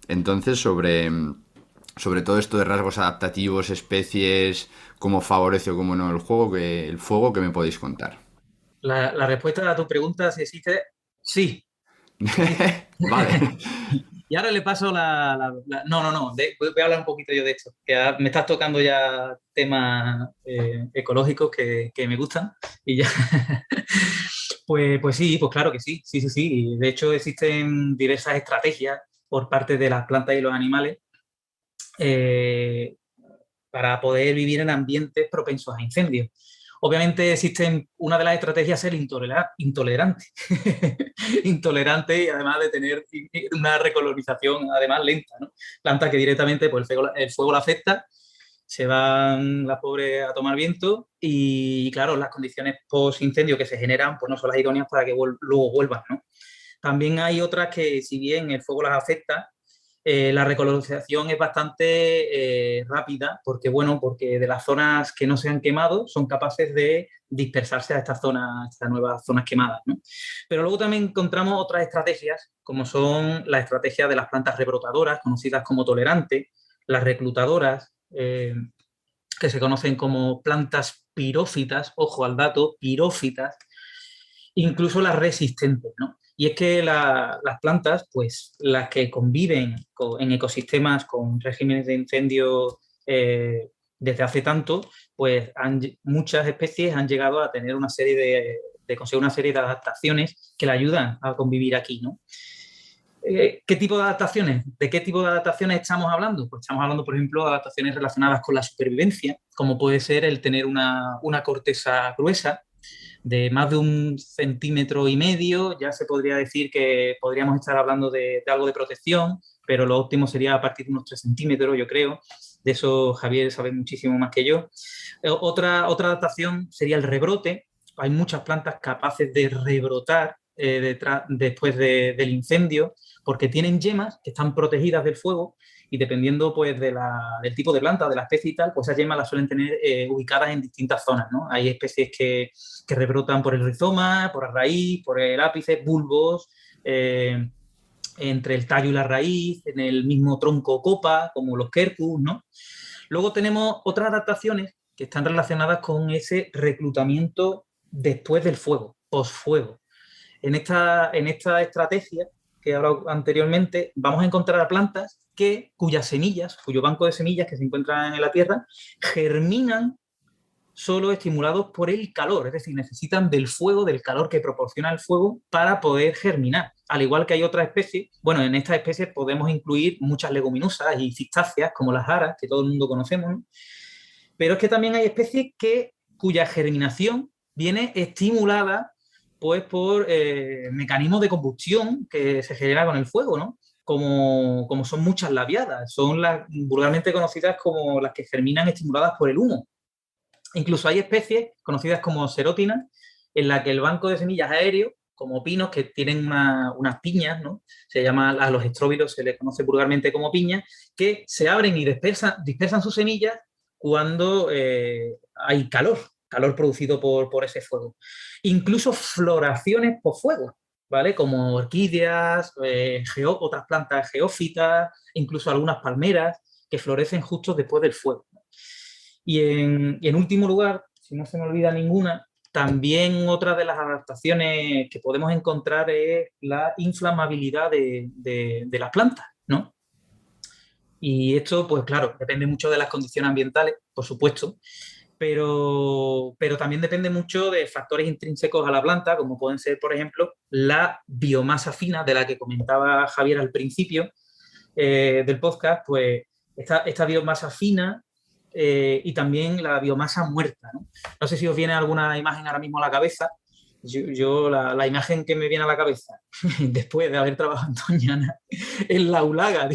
Entonces, sobre todo esto de rasgos adaptativos, especies, cómo favorece o cómo no el fuego, ¿qué me podéis contar? La respuesta a tu pregunta, si existe, sí. Vale. Y ahora le paso No. Voy a hablar un poquito yo de esto, que me estás tocando ya temas ecológicos que me gustan. Y ya. Pues sí, pues claro que sí. Sí. De hecho, existen diversas estrategias por parte de las plantas y los animales para poder vivir en ambientes propensos a incendios. Obviamente una de las estrategias es el intolerante. Intolerante, y además de tener una recolonización además lenta, ¿no? Planta que directamente pues, el fuego la afecta, se van las pobres a tomar viento, y claro, las condiciones post-incendio que se generan pues no son las idóneas para que luego vuelvan, ¿no? También hay otras que, si bien el fuego las afecta, la recolonización es bastante rápida, porque de las zonas que no se han quemado son capaces de dispersarse a estas nuevas zonas quemadas, ¿no? Pero luego también encontramos otras estrategias, como son las estrategias de las plantas rebrotadoras, conocidas como tolerantes, las reclutadoras, que se conocen como plantas pirófitas, ojo al dato, pirófitas, incluso las resistentes, ¿no? Y es que las plantas, pues las que conviven en ecosistemas con regímenes de incendio desde hace tanto, pues muchas especies han llegado a tener una serie de conseguir una serie de adaptaciones que le ayudan a convivir aquí, ¿no? ¿Qué tipo de adaptaciones? ¿De qué tipo de adaptaciones estamos hablando? Pues estamos hablando, por ejemplo, de adaptaciones relacionadas con la supervivencia, como puede ser el tener una corteza gruesa de más de 1,5 centímetros, ya se podría decir que podríamos estar hablando de algo de protección, pero lo óptimo sería a partir de unos 3 centímetros, yo creo. De eso Javier sabe muchísimo más que yo. Otra adaptación sería el rebrote. Hay muchas plantas capaces de rebrotar después del incendio, porque tienen yemas que están protegidas del fuego y dependiendo pues del tipo de planta, de la especie y tal, pues esas yemas las suelen tener ubicadas en distintas zonas, ¿no? Hay especies que rebrotan por el rizoma, por la raíz, por el ápice, bulbos, entre el tallo y la raíz, en el mismo tronco o copa, como los quercus, ¿no? Luego tenemos otras adaptaciones que están relacionadas con ese reclutamiento después del fuego, posfuego. En esta estrategia que he hablado anteriormente, vamos a encontrar a plantas cuyas semillas, cuyo banco de semillas que se encuentran en la tierra, germinan solo estimulados por el calor, es decir, necesitan del fuego, del calor que proporciona el fuego para poder germinar. Al igual que hay otras especies, bueno, en estas especies podemos incluir muchas leguminosas y citáceas, como las aras, que todo el mundo conocemos, ¿no? Pero es que también hay especies cuya germinación viene estimulada pues por mecanismos de combustión que se genera con el fuego, ¿no? Como son muchas labiadas, son las vulgarmente conocidas como las que germinan estimuladas por el humo. Incluso hay especies conocidas como serótinas, en la que el banco de semillas aéreo, como pinos que tienen unas piñas, ¿no? Se llama, a los estróbilos se les conoce vulgarmente como piñas, que se abren y dispersan sus semillas cuando hay calor producido por ese fuego. Incluso floraciones por fuego, ¿vale? Como orquídeas, otras plantas geófitas, incluso algunas palmeras que florecen justo después del fuego. Y en último lugar, si no se me olvida ninguna, también otra de las adaptaciones que podemos encontrar es la inflamabilidad de las plantas, ¿no? Y esto, pues claro, depende mucho de las condiciones ambientales, por supuesto, pero también depende mucho de factores intrínsecos a la planta, como pueden ser, por ejemplo, la biomasa fina de la que comentaba Javier al principio del podcast, pues esta biomasa fina y también la biomasa muerta, ¿no? No sé si os viene alguna imagen ahora mismo a la cabeza. Yo la imagen que me viene a la cabeza después de haber trabajado en Doñana en la Ulaga,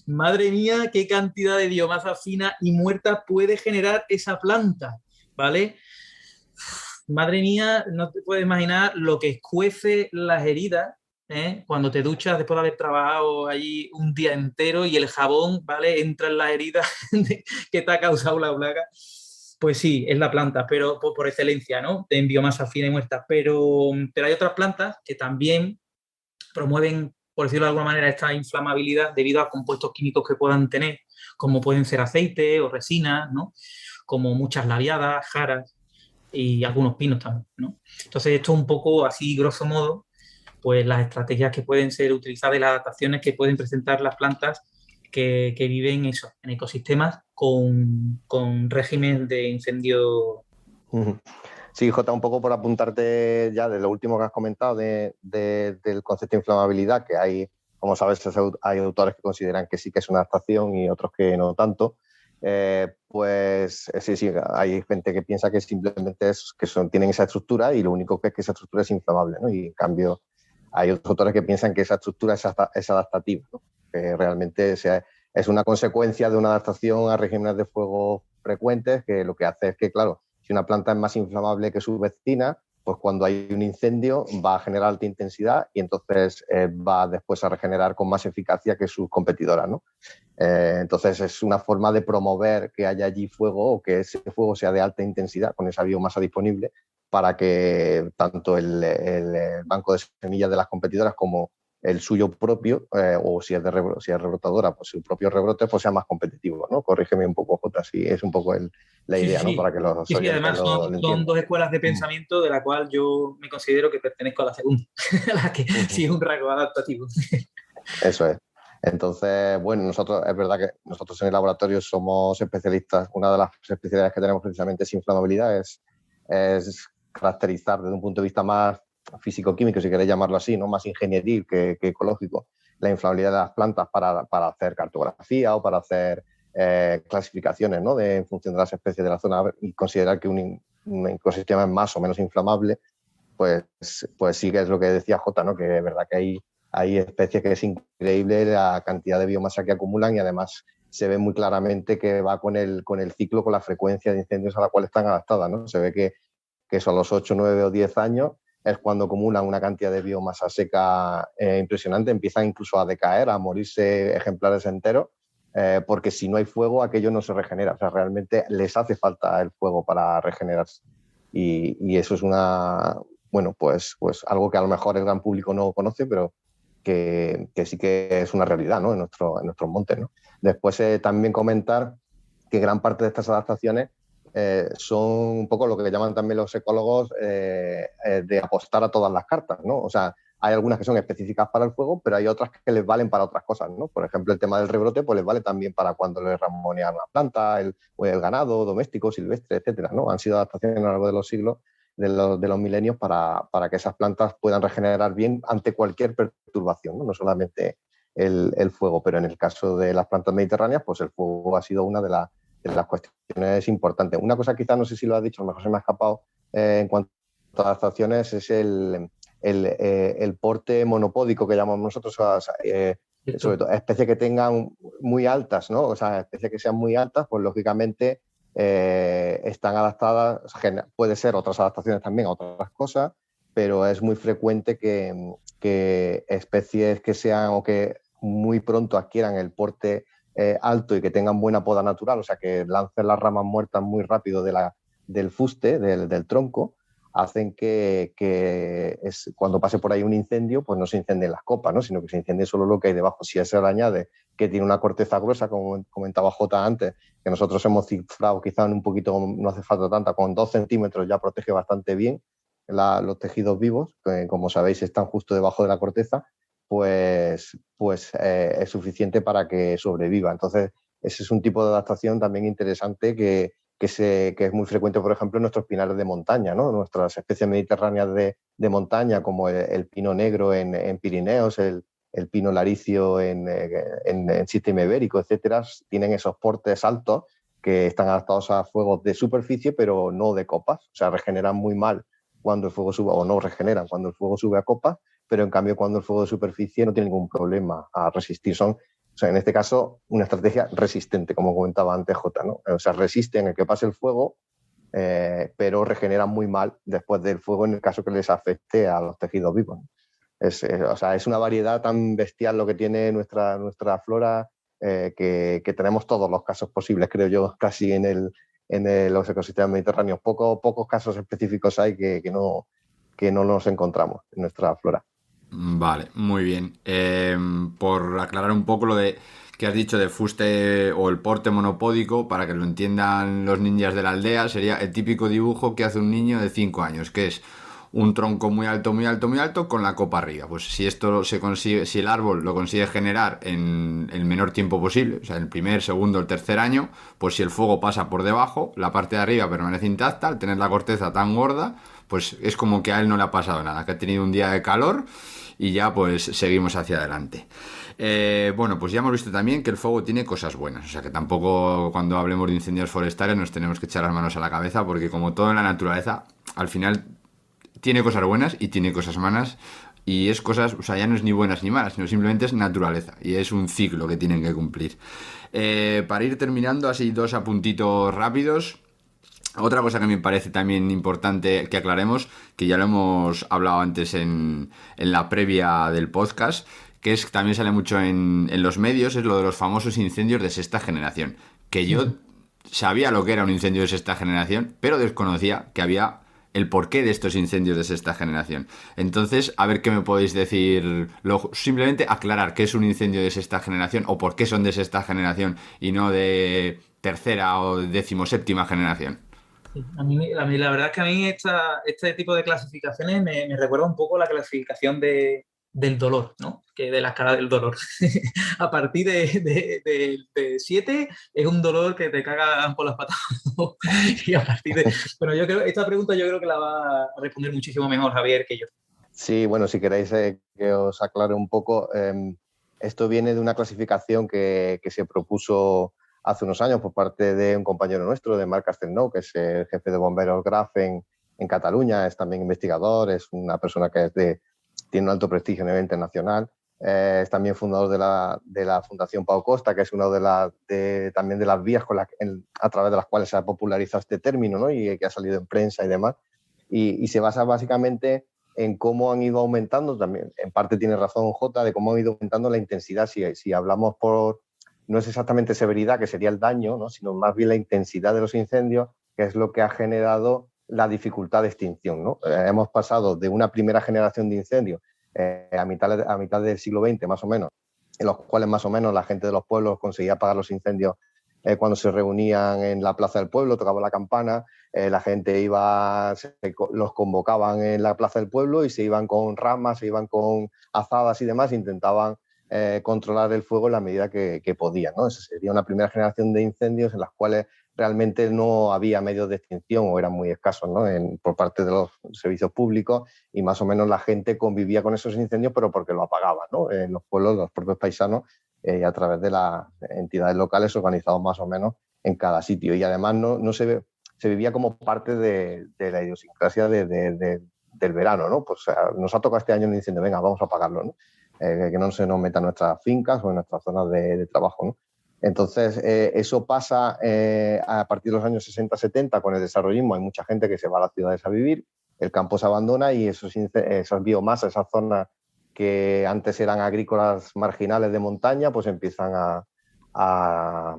madre mía, qué cantidad de biomasa fina y muerta puede generar esa planta, ¿vale? Madre mía, no te puedes imaginar lo que escuece las heridas, ¿eh? Cuando te duchas después de haber trabajado allí un día entero y el jabón, ¿vale?, entra en las heridas que te ha causado la Ulaga. Pues sí, es la planta, pero por excelencia, ¿no? En biomasa fina y muerta. Pero hay otras plantas que también promueven, por decirlo de alguna manera, esta inflamabilidad debido a compuestos químicos que puedan tener, como pueden ser aceite o resinas, ¿no? Como muchas labiadas, jaras y algunos pinos también, ¿no? Entonces, esto es un poco así, grosso modo, pues las estrategias que pueden ser utilizadas y las adaptaciones que pueden presentar las plantas que viven eso, en ecosistemas con régimen de incendio. Sí, Jota, un poco por apuntarte ya de lo último que has comentado del concepto de inflamabilidad, que hay, como sabes, hay autores que consideran que sí que es una adaptación y otros que no tanto. Pues sí, hay gente que piensa que simplemente tienen esa estructura y lo único que es que esa estructura es inflamable, ¿no? Y en cambio hay otros autores que piensan que esa estructura es adaptativa, ¿no? Que realmente es una consecuencia de una adaptación a regímenes de fuego frecuentes, que lo que hace es que, claro, si una planta es más inflamable que su vecina, pues cuando hay un incendio va a generar alta intensidad y entonces va después a regenerar con más eficacia que sus competidoras, ¿no? Entonces es una forma de promover que haya allí fuego o que ese fuego sea de alta intensidad con esa biomasa disponible para que tanto el banco de semillas de las competidoras como el suyo propio, o si es rebrotadora, pues su propio rebrote pues sea más competitivo, ¿no? Corrígeme un poco, Jota, si es un poco el la Sí, sí, idea, ¿no? sí. Para que los Sí, sí, oyentes además lo son entiendan. dos escuelas de pensamiento de la cual yo me considero que pertenezco a la segunda, la que sí es un rasgo adaptativo. Eso es. Entonces, bueno, nosotros, es verdad que nosotros en el laboratorio somos especialistas. Una de las especialidades que tenemos precisamente es inflamabilidad, es caracterizar desde un punto de vista más físico-químico, si queréis llamarlo así, ¿no? Más ingenieril que ecológico, la inflamabilidad de las plantas para hacer cartografía o para hacer clasificaciones, ¿no? En función de las especies de la zona y considerar que un ecosistema es más o menos inflamable, pues sí que es lo que decía Jota, ¿no? Que es verdad que hay especies que es increíble la cantidad de biomasa que acumulan y además se ve muy claramente que va con el ciclo, con la frecuencia de incendios a la cual están adaptadas, ¿no? Se ve que eso a los 8, 9 o 10 años es cuando acumulan una cantidad de biomasa seca impresionante, empiezan incluso a decaer, a morirse ejemplares enteros, porque si no hay fuego aquello no se regenera, o sea, realmente les hace falta el fuego para regenerarse. Y eso es bueno, pues algo que a lo mejor el gran público no conoce, pero que sí que es una realidad, ¿no? En nuestros montes, ¿no? Después también comentar que gran parte de estas adaptaciones son un poco lo que llaman también los ecólogos de apostar a todas las cartas, ¿no? O sea, hay algunas que son específicas para el fuego, pero hay otras que les valen para otras cosas, ¿no? Por ejemplo, el tema del rebrote, pues les vale también para cuando les ramonean una planta, el ganado doméstico, silvestre, etcétera, ¿no? Han sido adaptaciones a lo largo de los siglos, de los milenios, para que esas plantas puedan regenerar bien ante cualquier perturbación, ¿no? No solamente el fuego, pero en el caso de las plantas mediterráneas, pues el fuego ha sido una de las cuestiones importantes. Una cosa quizás, no sé si lo has dicho, a lo mejor se me ha escapado, en cuanto a adaptaciones, es el porte monopódico que llamamos nosotros, sobre todo especies que tengan muy altas, ¿no? O sea, especies que sean muy altas, pues lógicamente están adaptadas, puede ser otras adaptaciones también a otras cosas, pero es muy frecuente que especies que sean o que muy pronto adquieran el porte alto y que tengan buena poda natural, o sea, que lancen las ramas muertas muy rápido del fuste, del tronco, hacen que cuando pase por ahí un incendio, pues no se incendien las copas, ¿no? Sino que se incendie solo lo que hay debajo. Si a eso le añade que tiene una corteza gruesa, como comentaba Jota antes, que nosotros hemos cifrado quizá un poquito, no hace falta tanta, con 2 centímetros ya protege bastante bien los tejidos vivos, que como sabéis están justo debajo de la corteza, pues es suficiente para que sobreviva. Entonces, ese es un tipo de adaptación también interesante que es muy frecuente, por ejemplo, en nuestros pinares de montaña, ¿no? Nuestras especies mediterráneas de montaña, como el pino negro en Pirineos, el pino laricio en sistema ibérico, etcétera, tienen esos portes altos que están adaptados a fuegos de superficie, pero no de copas. O sea, regeneran muy mal cuando el fuego sube, o no regeneran cuando el fuego sube a copas, pero en cambio cuando el fuego de superficie no tiene ningún problema a resistir. O sea, en este caso, una estrategia resistente, como comentaba antes Jota, ¿no? O sea, resisten el que pase el fuego, pero regeneran muy mal después del fuego en el caso que les afecte a los tejidos vivos, ¿no? O sea, es una variedad tan bestial lo que tiene nuestra flora, que tenemos todos los casos posibles, creo yo, casi en los ecosistemas mediterráneos. Pocos casos específicos hay que no nos encontramos en nuestra flora. Vale, muy bien. Por aclarar un poco lo de que has dicho de fuste o el porte monopódico, para que lo entiendan los ninjas de la aldea, sería el típico dibujo que hace un niño de 5 años, que es un tronco muy alto, muy alto, muy alto, con la copa arriba. Pues si esto se consigue, si el árbol lo consigue generar en el menor tiempo posible, o sea, el primer, segundo, el tercer año, pues si el fuego pasa por debajo, la parte de arriba permanece intacta. Al tener la corteza tan gorda, pues es como que a él no le ha pasado nada, que ha tenido un día de calor y ya pues seguimos hacia adelante. Bueno, pues ya hemos visto también que el fuego tiene cosas buenas, o sea que tampoco cuando hablemos de incendios forestales nos tenemos que echar las manos a la cabeza, porque como todo en la naturaleza, al final tiene cosas buenas y tiene cosas malas, y es cosas, o sea, ya no es ni buenas ni malas, sino simplemente es naturaleza y es un ciclo que tienen que cumplir. Para ir terminando, así 2 apuntitos rápidos. Otra cosa que me parece también importante que aclaremos, que ya lo hemos hablado antes en la previa del podcast, que también sale mucho en los medios, es lo de los famosos incendios de sexta generación. Que yo sabía lo que era un incendio de sexta generación, pero desconocía que había el porqué de estos incendios de sexta generación. Entonces, a ver qué me podéis decir, simplemente aclarar qué es un incendio de sexta generación o por qué son de sexta generación y no de tercera o decimoséptima generación. Sí, a mí la verdad es que a mí este tipo de clasificaciones me recuerda un poco a la clasificación del dolor, ¿no? Que de la escala del dolor. A partir de 7 es un dolor que te cagan por las patas. Y a partir de... Bueno, esta pregunta yo creo que la va a responder muchísimo mejor Javier que yo. Sí, bueno, si queréis que os aclare un poco, esto viene de una clasificación que se propuso hace unos años por parte de un compañero nuestro, de Marc Castelnau, que es el jefe de bomberos GRAF en Cataluña, es también investigador, es una persona que tiene un alto prestigio a nivel internacional, es también fundador de la Fundación Pau Costa, que es una también de las vías a través de las cuales se ha popularizado este término, ¿no? Y que ha salido en prensa y demás, y se basa básicamente en cómo han ido aumentando, también en parte tiene razón Jota, de cómo han ido aumentando la intensidad. Si hablamos no es exactamente severidad, que sería el daño, ¿no? Sino más bien la intensidad de los incendios, que es lo que ha generado la dificultad de extinción, ¿no? Hemos pasado de una primera generación de incendios a mitad del siglo XX, más o menos, en los cuales más o menos la gente de los pueblos conseguía apagar los incendios cuando se reunían en la plaza del pueblo, tocaba la campana, la gente los convocaban en la plaza del pueblo y se iban con ramas, se iban con azadas y demás, intentaban controlar el fuego en la medida que podían, ¿no? Esa sería una primera generación de incendios en las cuales realmente no había medios de extinción o eran muy escasos, ¿no? Por parte de los servicios públicos, y más o menos la gente convivía con esos incendios, pero porque lo apagaban, ¿no? En los pueblos, los propios paisanos, a través de las entidades locales organizados más o menos en cada sitio. Y además se vivía como parte de la idiosincrasia del verano, ¿no? Pues nos ha tocado este año un incendio, venga, vamos a apagarlo, ¿no? Que no se nos meta en nuestras fincas o en nuestras zonas de trabajo, ¿no? Entonces, eso pasa a partir de los años 60-70 con el desarrollismo. Hay mucha gente que se va a las ciudades a vivir, el campo se abandona y esas biomasas, esas zonas que antes eran agrícolas marginales de montaña, pues empiezan a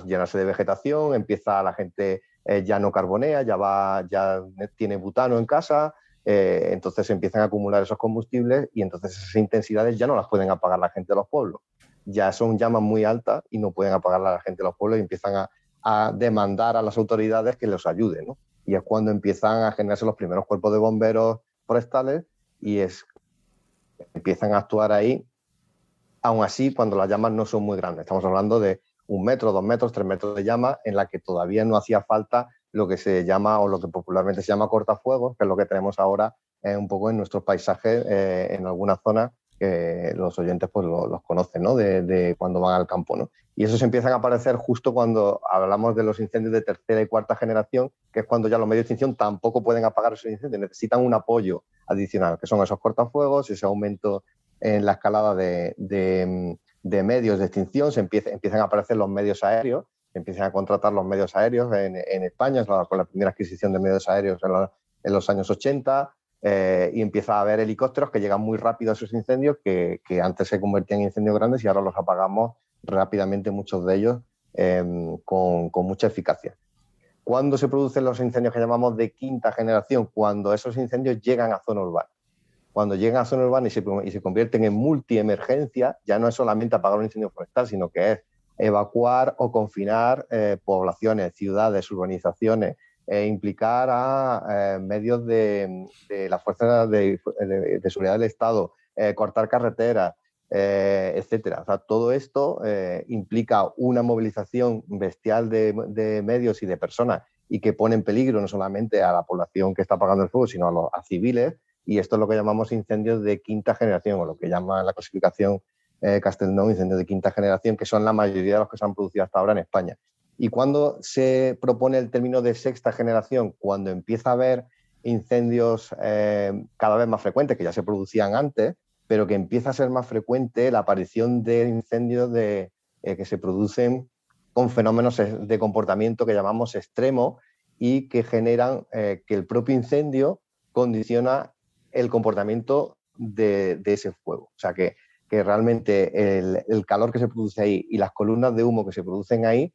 llenarse de vegetación, empieza la gente ya no carbonea, ya tiene butano en casa, entonces empiezan a acumular esos combustibles y entonces esas intensidades ya no las pueden apagar la gente de los pueblos. Ya son llamas muy altas y no pueden apagar a la gente de los pueblos y empiezan a demandar a las autoridades que los ayuden, ¿no? Y es cuando empiezan a generarse los primeros cuerpos de bomberos forestales y empiezan a actuar ahí, aún así cuando las llamas no son muy grandes. Estamos hablando de 1 metro, 2 metros, 3 metros de llama, en la que todavía no hacía falta lo que se llama, o lo que popularmente se llama cortafuegos, que es lo que tenemos ahora un poco en nuestros paisajes, en algunas zonas que los oyentes pues los conocen, ¿no? De cuando van al campo, ¿no? Y esos empiezan a aparecer justo cuando hablamos de los incendios de tercera y cuarta generación, que es cuando ya los medios de extinción tampoco pueden apagar esos incendios, necesitan un apoyo adicional, que son esos cortafuegos, ese aumento en la escalada de medios de extinción, empiezan a aparecer los medios aéreos, empiezan a contratar los medios aéreos en España, con la primera adquisición de medios aéreos en los años 80, y empieza a haber helicópteros que llegan muy rápido a esos incendios que antes se convertían en incendios grandes y ahora los apagamos rápidamente, muchos de ellos con mucha eficacia. ¿Cuándo se producen los incendios que llamamos de quinta generación? Cuando esos incendios llegan a zona urbana. Cuando llegan a zona urbana y se convierten en multiemergencia, ya no es solamente apagar un incendio forestal, sino que es evacuar o confinar poblaciones, ciudades, urbanizaciones, implicar a medios de las fuerzas de seguridad del Estado, cortar carreteras, etcétera. O sea, todo esto implica una movilización bestial de medios y de personas y que pone en peligro no solamente a la población que está apagando el fuego, sino a civiles, y esto es lo que llamamos incendios de quinta generación, o lo que llama la clasificación Castelnau incendios de quinta generación, que son la mayoría de los que se han producido hasta ahora en España. ¿Y cuándo se propone el término de sexta generación? Cuando empieza a haber incendios cada vez más frecuentes, que ya se producían antes, pero que empieza a ser más frecuente la aparición de incendios que se producen con fenómenos de comportamiento que llamamos extremo y que generan que el propio incendio condiciona el comportamiento de ese fuego. O sea, que realmente el calor que se produce ahí y las columnas de humo que se producen ahí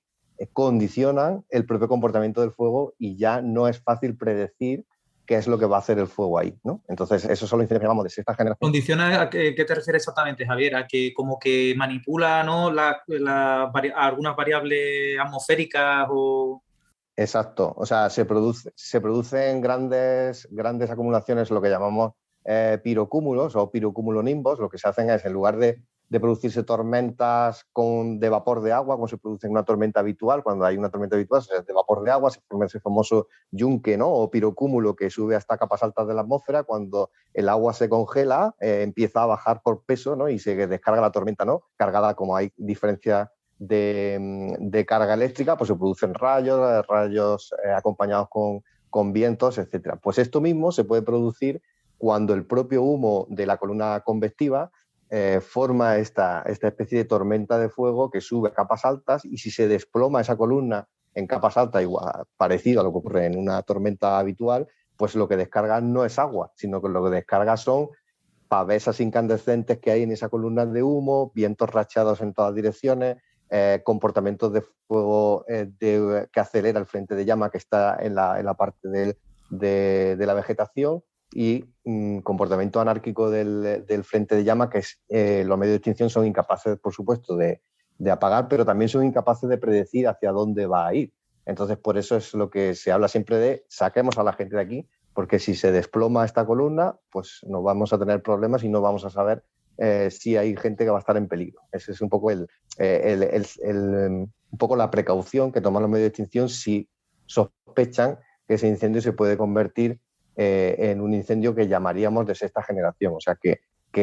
condicionan el propio comportamiento del fuego y ya no es fácil predecir qué es lo que va a hacer el fuego ahí, ¿no? Entonces, esos son los incendios que llamamos de sexta generación. ¿Condiciona a qué te refieres exactamente, Javier? ¿A que como que manipula, ¿no? Algunas variables atmosféricas o...? Exacto, o sea, se producen grandes acumulaciones, lo que llamamos pirocúmulos o pirocumulonimbos. Lo que se hacen es, en lugar de producirse tormentas de vapor de agua, como se produce en una tormenta habitual, cuando hay una tormenta habitual, de vapor de agua, se forma ese famoso yunque, ¿no? O pirocúmulo que sube hasta capas altas de la atmósfera. Cuando el agua se congela, empieza a bajar por peso, ¿no? Y se descarga la tormenta, ¿no? Cargada, como hay diferencia de carga eléctrica, pues se producen rayos acompañados con vientos, etcétera. Pues esto mismo se puede producir cuando el propio humo de la columna convectiva forma esta especie de tormenta de fuego que sube a capas altas, y si se desploma esa columna en capas altas, igual, parecido a lo que ocurre en una tormenta habitual, pues lo que descarga no es agua, sino que lo que descarga son pavesas incandescentes que hay en esa columna de humo, vientos racheados en todas direcciones, comportamientos de fuego que acelera el frente de llama que está en la parte de la vegetación, y comportamiento anárquico del frente de llama que los medios de extinción son incapaces, por supuesto, de apagar, pero también son incapaces de predecir hacia dónde va a ir. Entonces, por eso es lo que se habla siempre de saquemos a la gente de aquí, porque si se desploma esta columna, pues nos vamos a tener problemas y no vamos a saber si hay gente que va a estar en peligro. Ese es un poco un poco la precaución que toman los medios de extinción si sospechan que ese incendio se puede convertir en un incendio que llamaríamos de sexta generación, o sea, que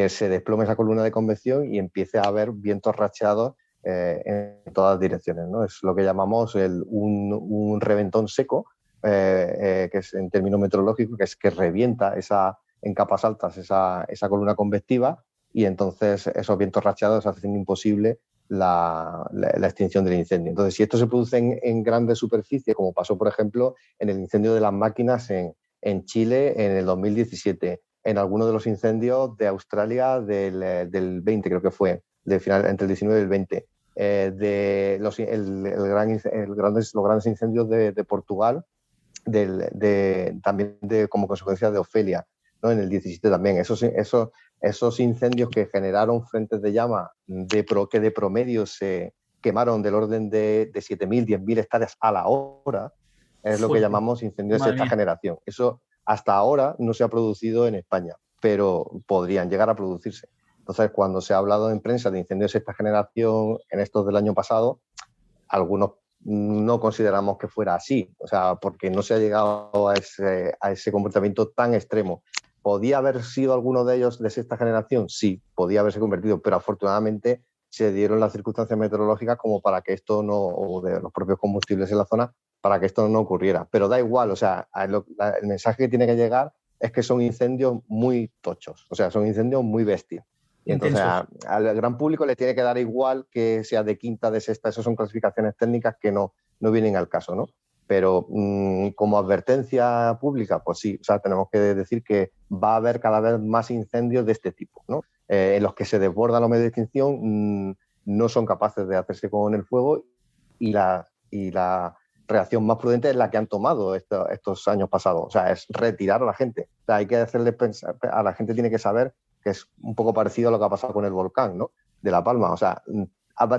se desplome esa columna de convección y empiece a haber vientos racheados en todas direcciones, ¿no? Es lo que llamamos un reventón seco, que es en términos meteorológicos, que es que revienta en capas altas esa columna convectiva, y entonces esos vientos racheados hacen imposible la extinción del incendio. Entonces, si esto se produce en grandes superficies, como pasó, por ejemplo, en el incendio de las máquinas en Chile en el 2017, en algunos de los incendios de Australia del 20, creo que fue, entre el 19 y el 20, los grandes incendios de Portugal, también como consecuencia de Ofelia, ¿no? En el 17 también. Esos incendios que generaron frentes de llama que de promedio se quemaron del orden de 7.000, 10.000 hectáreas a la hora, es lo que llamamos incendios de sexta generación. Eso hasta ahora no se ha producido en España, pero podrían llegar a producirse. Entonces, cuando se ha hablado en prensa de incendios de sexta generación en estos del año pasado, algunos no consideramos que fuera así, o sea, porque no se ha llegado a ese comportamiento tan extremo. ¿Podía haber sido alguno de ellos de sexta generación? Sí, podía haberse convertido, pero afortunadamente se dieron las circunstancias meteorológicas como para que esto no, o de los propios combustibles en la zona, para que esto no ocurriera. Pero da igual, o sea, el mensaje que tiene que llegar es que son incendios muy tochos, o sea, son incendios muy bestias. Y entonces al gran público le tiene que dar igual que sea de quinta, de sexta, esas son clasificaciones técnicas que no vienen al caso, ¿no? Pero como advertencia pública, pues sí, o sea, tenemos que decir que va a haber cada vez más incendios de este tipo, ¿no? En los que se desbordan los medios de extinción, no son capaces de hacerse con el fuego, y la reacción más prudente es la que han tomado estos años pasados, o sea, es retirar a la gente. O sea, hay que hacerle pensar, a la gente tiene que saber que es un poco parecido a lo que ha pasado con el volcán, ¿no? De La Palma, o sea,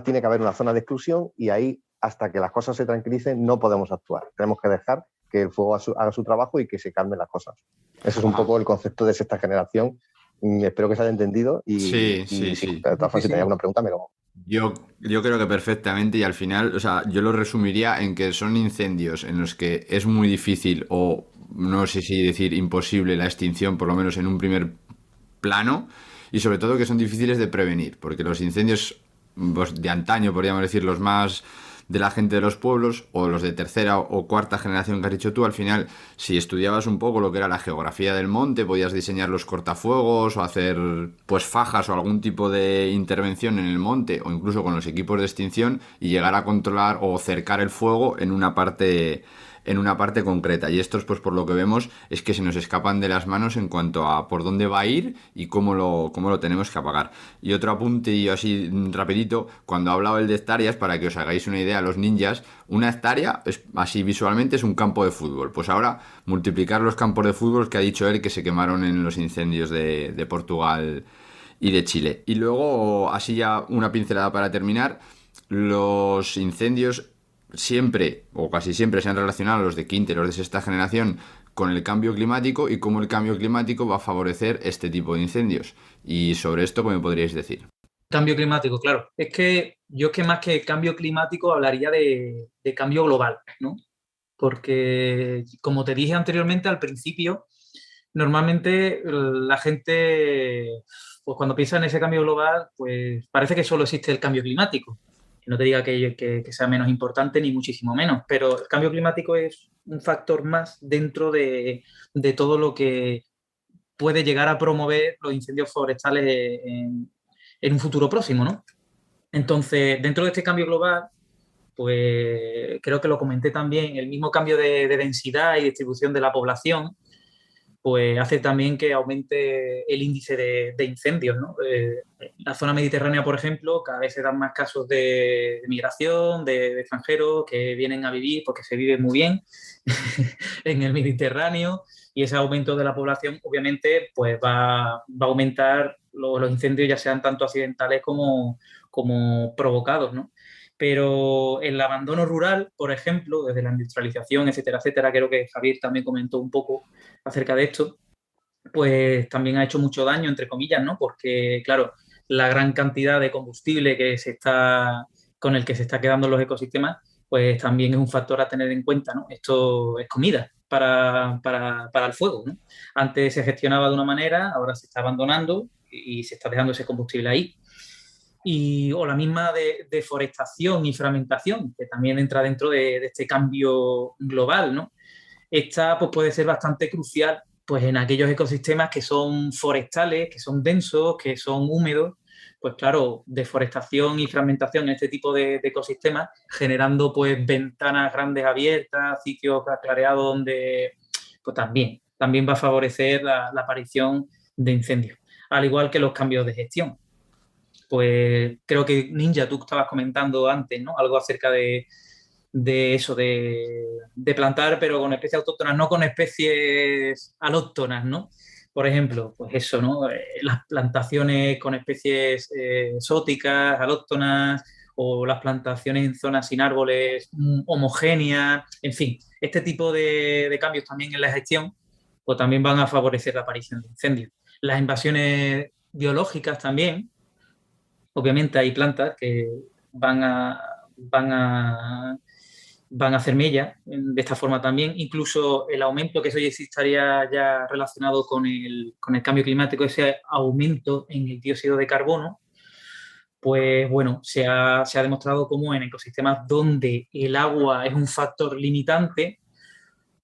tiene que haber una zona de exclusión, y ahí, hasta que las cosas se tranquilicen, no podemos actuar. Tenemos que dejar que el fuego haga su trabajo y que se calmen las cosas. Ese es un poco el concepto de sexta generación. Espero que se haya entendido. Sí. De todas formas, si tenéis alguna pregunta, me lo... Yo creo que perfectamente, y al final, o sea, yo lo resumiría en que son incendios en los que es muy difícil, o no sé si decir imposible, la extinción, por lo menos en un primer plano, y sobre todo que son difíciles de prevenir, porque los incendios, pues, de antaño, podríamos decir, los más de la gente de los pueblos, o los de tercera o cuarta generación que has dicho tú, al final, si estudiabas un poco lo que era la geografía del monte, podías diseñar los cortafuegos o hacer, pues, fajas o algún tipo de intervención en el monte, o incluso con los equipos de extinción, y llegar a controlar o cercar el fuego en una parte en una parte concreta. Y estos, pues por lo que vemos, es que se nos escapan de las manos en cuanto a por dónde va a ir y cómo lo tenemos que apagar. Y otro apunte, y así rapidito, cuando ha hablado el de hectáreas, para que os hagáis una idea, los ninjas, una hectárea, así visualmente, es un campo de fútbol. Pues ahora, multiplicar los campos de fútbol que ha dicho él que se quemaron en los incendios de Portugal y de Chile. Y luego, así ya una pincelada para terminar, los incendios siempre, o casi siempre, se han relacionado, los de quinta y los de sexta generación, con el cambio climático y cómo el cambio climático va a favorecer este tipo de incendios. Y sobre esto, ¿qué me podríais decir? Cambio climático, claro. Es que yo más que cambio climático hablaría de cambio global, ¿no? Porque, como te dije anteriormente, al principio, normalmente la gente, pues cuando piensa en ese cambio global, pues parece que solo existe el cambio climático. No te diga que sea menos importante ni muchísimo menos, pero el cambio climático es un factor más dentro de todo lo que puede llegar a promover los incendios forestales en un futuro próximo, ¿no? Entonces, dentro de este cambio global, pues creo que lo comenté también, el mismo cambio de densidad y distribución de la población, pues hace también que aumente el índice de incendios, ¿no? En la zona mediterránea, por ejemplo, cada vez se dan más casos de migración, de extranjeros que vienen a vivir porque se vive muy bien en el Mediterráneo, y ese aumento de la población, obviamente, pues va a aumentar los incendios, ya sean tanto accidentales como provocados, ¿no? Pero el abandono rural, por ejemplo, desde la industrialización, etcétera, etcétera, creo que Javier también comentó un poco acerca de esto, pues también ha hecho mucho daño, entre comillas, ¿no? Porque, claro, la gran cantidad de combustible con el que se está quedando los ecosistemas, pues también es un factor a tener en cuenta, ¿no? Esto es comida para el fuego, ¿no? Antes se gestionaba de una manera, ahora se está abandonando y se está dejando ese combustible ahí. O la misma de deforestación y fragmentación, que también entra dentro de este cambio global, ¿no? Esta pues, puede ser bastante crucial pues, en aquellos ecosistemas que son forestales, que son densos, que son húmedos. Pues claro, deforestación y fragmentación en este tipo de ecosistemas, generando pues ventanas grandes abiertas, sitios clareados donde pues también va a favorecer la aparición de incendios, al igual que los cambios de gestión. Pues creo que Ninja, tú estabas comentando antes, ¿no? Algo acerca de eso, de plantar, pero con especies autóctonas, no con especies alóctonas, ¿no? Por ejemplo, pues eso, ¿no? Las plantaciones con especies exóticas, alóctonas, o las plantaciones en zonas sin árboles homogéneas, en fin, este tipo de cambios también en la gestión, pues también van a favorecer la aparición de incendios. Las invasiones biológicas también, obviamente hay plantas que van a hacer mella de esta forma también. Incluso el aumento, que eso ya estaría ya relacionado con el cambio climático, ese aumento en el dióxido de carbono, pues bueno, se ha demostrado cómo en ecosistemas donde el agua es un factor limitante,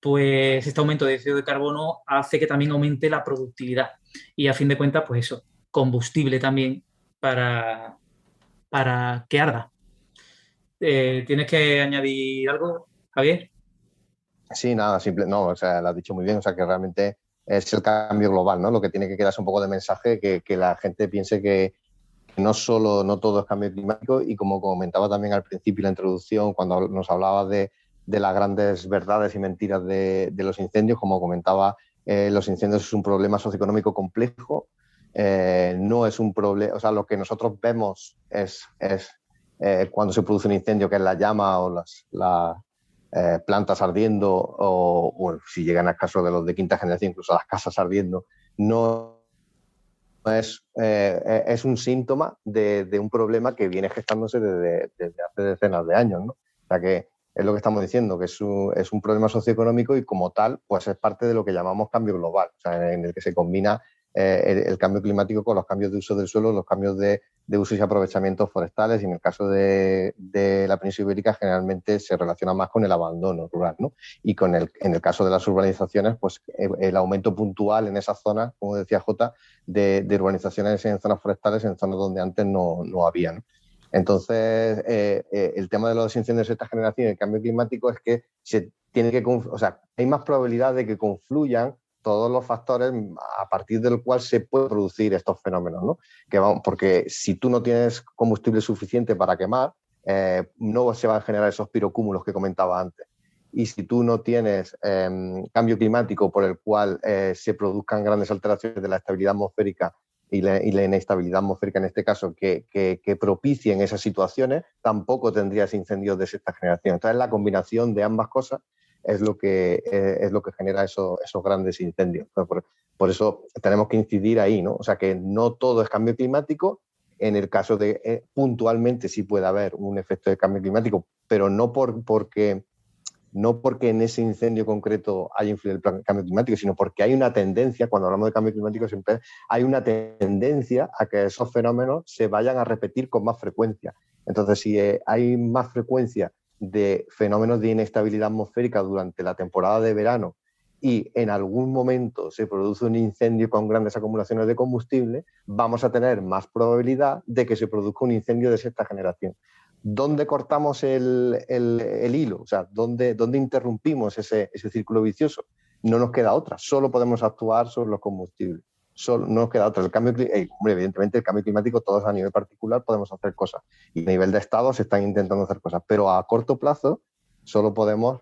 pues este aumento de dióxido de carbono hace que también aumente la productividad. Y a fin de cuentas, pues eso, combustible también para que arda. ¿Tienes que añadir algo, Javier? Sí, nada, no, o sea, lo has dicho muy bien, o sea, que realmente es el cambio global, ¿no? Lo que tiene que quedarse un poco de mensaje, que la gente piense que no todo es cambio climático, y como comentaba también al principio, la introducción, cuando nos hablaba de las grandes verdades y mentiras de los incendios, como comentaba, los incendios es un problema socioeconómico complejo, no es un problema, o sea, lo que nosotros vemos es cuando se produce un incendio, que es la llama o las plantas ardiendo, o bueno, si llegan al caso de los de quinta generación, incluso las casas ardiendo, no es un síntoma de un problema que viene gestándose desde hace decenas de años, ¿no? O sea, que es lo que estamos diciendo, que es un problema socioeconómico, y como tal, pues es parte de lo que llamamos cambio global, o sea, en el que se combina el cambio climático con los cambios de uso del suelo, los cambios de usos y aprovechamientos forestales, y en el caso de la península ibérica generalmente se relaciona más con el abandono rural, ¿no? Y en el caso de las urbanizaciones, pues el aumento puntual en esas zonas, como decía Jota, de urbanizaciones en zonas forestales, en zonas donde antes no había, ¿no? Entonces, el tema de los incendios de esta generación y el cambio climático es que hay más probabilidad de que confluyan todos los factores a partir del cual se pueden producir estos fenómenos, ¿no? Porque si tú no tienes combustible suficiente para quemar, no se van a generar esos pirocúmulos que comentaba antes. Y si tú no tienes cambio climático por el cual se produzcan grandes alteraciones de la estabilidad atmosférica y la inestabilidad atmosférica en este caso, que propicien esas situaciones, tampoco tendrías incendios de sexta generación. Entonces, la combinación de ambas cosas es lo que genera esos grandes incendios. Por eso tenemos que incidir ahí, ¿no? O sea, que no todo es cambio climático. En el caso de puntualmente sí puede haber un efecto de cambio climático, pero no porque en ese incendio concreto haya influido el cambio climático, sino porque hay una tendencia, cuando hablamos de cambio climático siempre hay una tendencia a que esos fenómenos se vayan a repetir con más frecuencia. Entonces, si hay más frecuencia de fenómenos de inestabilidad atmosférica durante la temporada de verano y en algún momento se produce un incendio con grandes acumulaciones de combustible, vamos a tener más probabilidad de que se produzca un incendio de sexta generación. ¿Dónde cortamos el hilo? O sea, ¿dónde interrumpimos ese círculo vicioso? No nos queda otra, solo podemos actuar sobre los combustibles. No nos queda otra. Evidentemente, el cambio climático, todos a nivel particular podemos hacer cosas. Y a nivel de Estado se están intentando hacer cosas. Pero a corto plazo solo podemos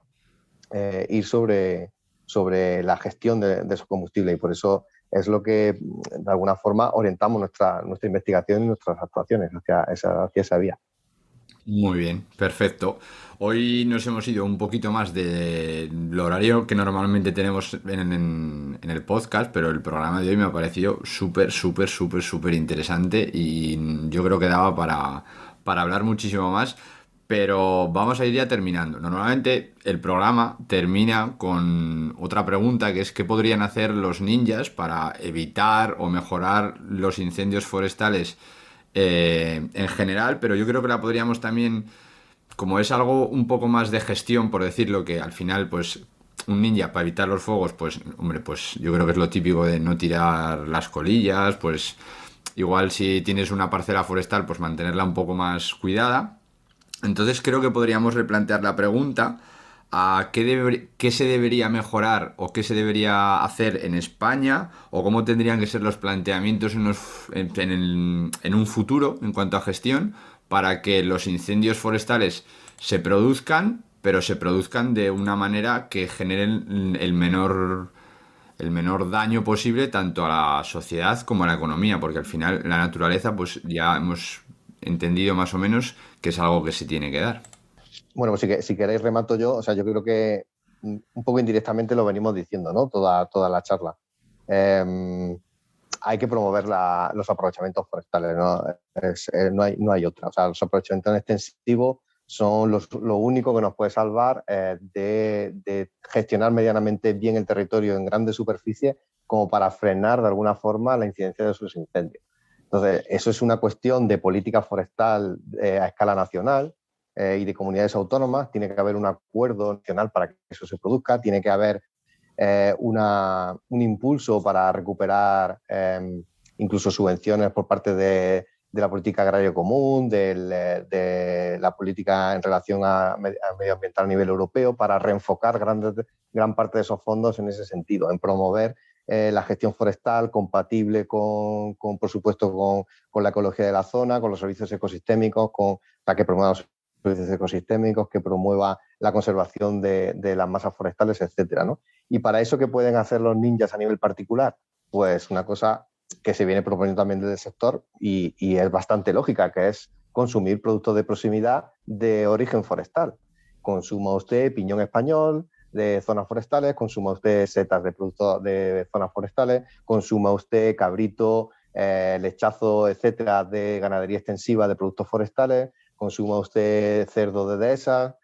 ir sobre la gestión de esos combustibles. Y por eso es lo que, de alguna forma, orientamos nuestra investigación y nuestras actuaciones hacia esa vía. Muy bien, perfecto. Hoy nos hemos ido un poquito más del horario que normalmente tenemos en el podcast, pero el programa de hoy me ha parecido súper interesante y yo creo que daba para hablar muchísimo más, pero vamos a ir ya terminando. Normalmente el programa termina con otra pregunta, que es ¿qué podrían hacer los ninjas para evitar o mejorar los incendios forestales en general? Pero yo creo que la podríamos también, como es algo un poco más de gestión, por decirlo, que al final pues un ninja para evitar los fuegos, pues hombre, pues yo creo que es lo típico de no tirar las colillas, pues igual si tienes una parcela forestal, pues mantenerla un poco más cuidada. Entonces creo que podríamos replantear la pregunta a qué se debería mejorar o qué se debería hacer en España, o cómo tendrían que ser los planteamientos en un futuro en cuanto a gestión, para que los incendios forestales se produzcan, pero se produzcan de una manera que generen el menor daño posible tanto a la sociedad como a la economía, porque al final la naturaleza, pues ya hemos entendido más o menos que es algo que se tiene que dar. Bueno, pues si queréis remato yo. O sea, yo creo que un poco indirectamente lo venimos diciendo, ¿no? Toda la charla. Hay que promover los aprovechamientos forestales, ¿no? No hay otra. O sea, los aprovechamientos extensivos son lo único que nos puede salvar de gestionar medianamente bien el territorio en grandes superficies, como para frenar de alguna forma la incidencia de sus incendios. Entonces, eso es una cuestión de política forestal a escala nacional y de comunidades autónomas. Tiene que haber un acuerdo nacional para que eso se produzca. Tiene que haber un impulso para recuperar incluso subvenciones por parte de la política agraria común, de la política en relación a medioambiental a nivel europeo, para reenfocar gran parte de esos fondos en ese sentido, en promover la gestión forestal compatible por supuesto, con la ecología de la zona, con los servicios ecosistémicos, para que promueva los servicios ecosistémicos, que promueva la conservación de las masas forestales, etcétera, ¿no? Y para eso, ¿qué pueden hacer los ninjas a nivel particular? Pues una cosa que se viene proponiendo también desde el sector y es bastante lógica, que es consumir productos de proximidad de origen forestal. Consuma usted piñón español de zonas forestales, consuma usted setas de productos de zonas forestales, consuma usted cabrito, lechazo, etcétera, de ganadería extensiva de productos forestales, consuma usted cerdo de dehesas,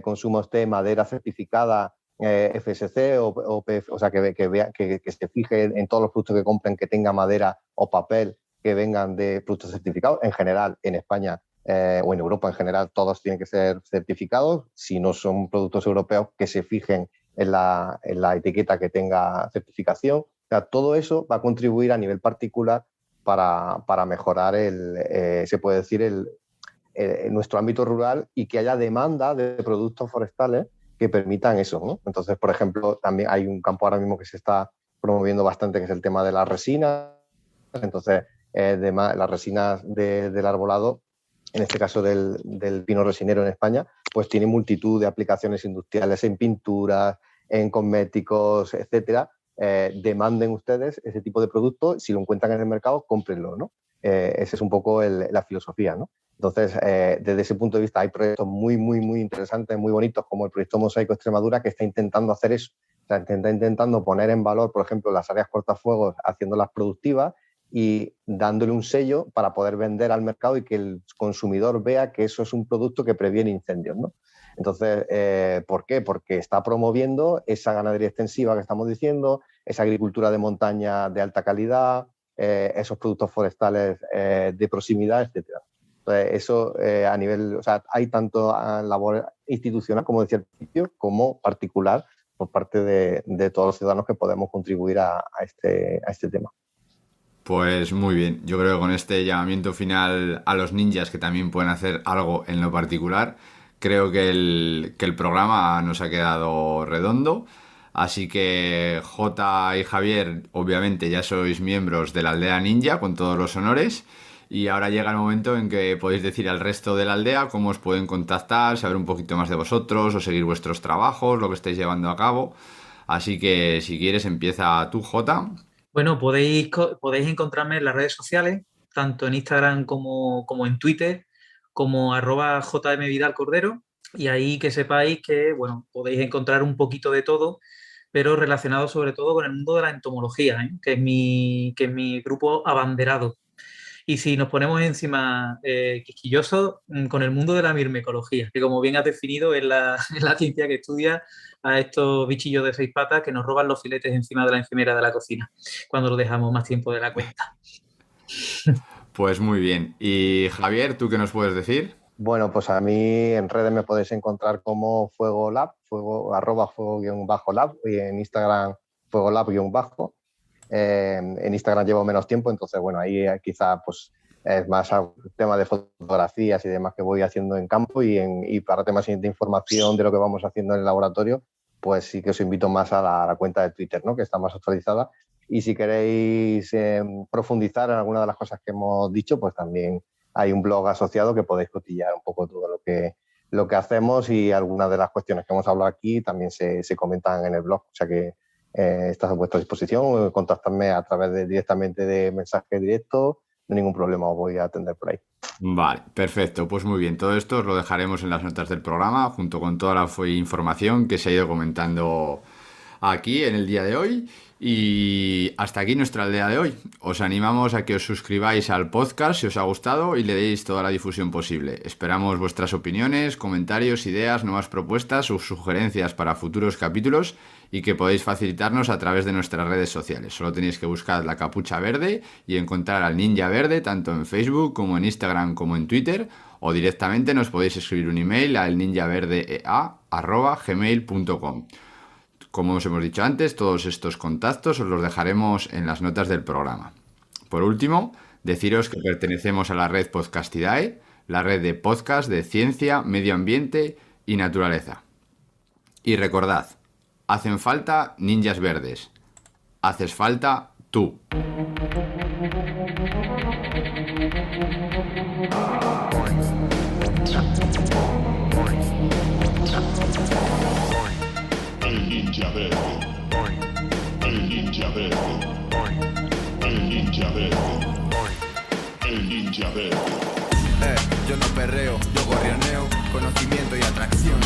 consuma usted madera certificada FSC o PF, o sea, que se fije en todos los productos que compren que tenga madera o papel que vengan de productos certificados. En general, en España o en Europa en general, todos tienen que ser certificados. Si no son productos europeos, que se fijen en la etiqueta que tenga certificación. O sea, todo eso va a contribuir a nivel particular para mejorar se puede decir, en nuestro ámbito rural y que haya demanda de productos forestales que permitan eso, ¿no? Entonces, por ejemplo, también hay un campo ahora mismo que se está promoviendo bastante, que es el tema de las resinas. Entonces, las resinas del arbolado, en este caso del pino resinero en España, pues tiene multitud de aplicaciones industriales en pinturas, en cosméticos, etcétera. Demanden ustedes ese tipo de producto, si lo encuentran en el mercado, cómprenlo, ¿no? Esa es un poco la filosofía, ¿no? Entonces, desde ese punto de vista hay proyectos muy, muy, muy interesantes, muy bonitos, como el proyecto Mosaico Extremadura, que está intentando hacer eso. O sea, está intentando poner en valor, por ejemplo, las áreas cortafuegos, haciéndolas productivas y dándole un sello para poder vender al mercado y que el consumidor vea que eso es un producto que previene incendios, ¿no? Entonces, ¿por qué? Porque está promoviendo esa ganadería extensiva que estamos diciendo, esa agricultura de montaña de alta calidad, esos productos forestales de proximidad, etcétera. Entonces, eso a nivel, o sea, hay tanto labor institucional, como decía al principio, como particular por parte de todos los ciudadanos que podemos contribuir a este tema. Pues muy bien, yo creo que con este llamamiento final a los ninjas que también pueden hacer algo en lo particular, creo que el programa nos ha quedado redondo. Así que Jota y Javier, obviamente ya sois miembros de la aldea ninja con todos los honores. Y ahora llega el momento en que podéis decir al resto de la aldea cómo os pueden contactar, saber un poquito más de vosotros o seguir vuestros trabajos, lo que estáis llevando a cabo. Así que si quieres empieza tú, Jota. Bueno, podéis encontrarme en las redes sociales, tanto en Instagram como en Twitter, como @jmvidalcordero. Y ahí que sepáis que, bueno, podéis encontrar un poquito de todo, pero relacionado sobre todo con el mundo de la entomología, ¿eh? que es mi grupo abanderado. Y si nos ponemos encima quisquillosos con el mundo de la mirmecología, que como bien has definido es la, es la ciencia que estudia a estos bichillos de 6 patas que nos roban los filetes encima de la encimera de la cocina, cuando los dejamos más tiempo de la cuenta. Pues muy bien. Y Javier, ¿tú qué nos puedes decir? Bueno, pues a mí en redes me podéis encontrar como Fuego Lab, @fuego_lab, y en Instagram fuegolab_. En Instagram llevo menos tiempo, entonces, bueno, ahí quizá pues, es más tema de fotografías y demás que voy haciendo en campo y para temas de información de lo que vamos haciendo en el laboratorio, pues sí que os invito más a la cuenta de Twitter, ¿no? Que está más actualizada. Y si queréis profundizar en alguna de las cosas que hemos dicho, pues también hay un blog asociado que podéis cotillar un poco todo lo que hacemos y algunas de las cuestiones que hemos hablado aquí también se comentan en el blog. O sea que estás a vuestra disposición, contactadme a través directamente de mensaje directo, no hay ningún problema, os voy a atender por ahí. Vale, perfecto, pues muy bien, todo esto os lo dejaremos en las notas del programa junto con toda la información que se ha ido comentando aquí en el día de hoy. Y hasta aquí nuestra aldea de hoy. Os animamos a que os suscribáis al podcast si os ha gustado y le deis toda la difusión posible. Esperamos vuestras opiniones, comentarios, ideas, nuevas propuestas o sugerencias para futuros capítulos y que podéis facilitarnos a través de nuestras redes sociales. Solo tenéis que buscar la capucha verde y encontrar al Ninja Verde tanto en Facebook como en Instagram como en Twitter, o directamente nos podéis escribir un email al ninjaverdea@gmail.com. Como os hemos dicho antes, todos estos contactos os los dejaremos en las notas del programa. Por último, deciros que pertenecemos a la red Podcastidae, la red de podcast de ciencia, medio ambiente y naturaleza. Y recordad, hacen falta ninjas verdes. Haces falta tú. El ninja verde. El ninja verde. El ninja verde. El ninja verde. Yo no perreo, yo gorrioneo, conocimiento y atracción.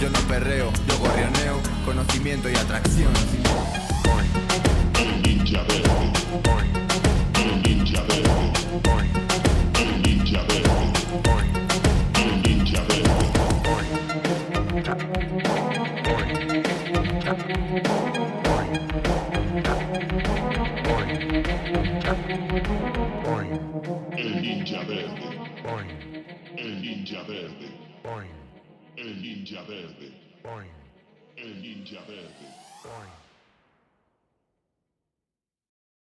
Yo no perreo, yo gorrioneo, conocimiento y atracción. El ninja verde. El ninja verde. El ninja verde. El ninja verde. El ninja verde. El ninja verde. El ninja verde. El ninja verde.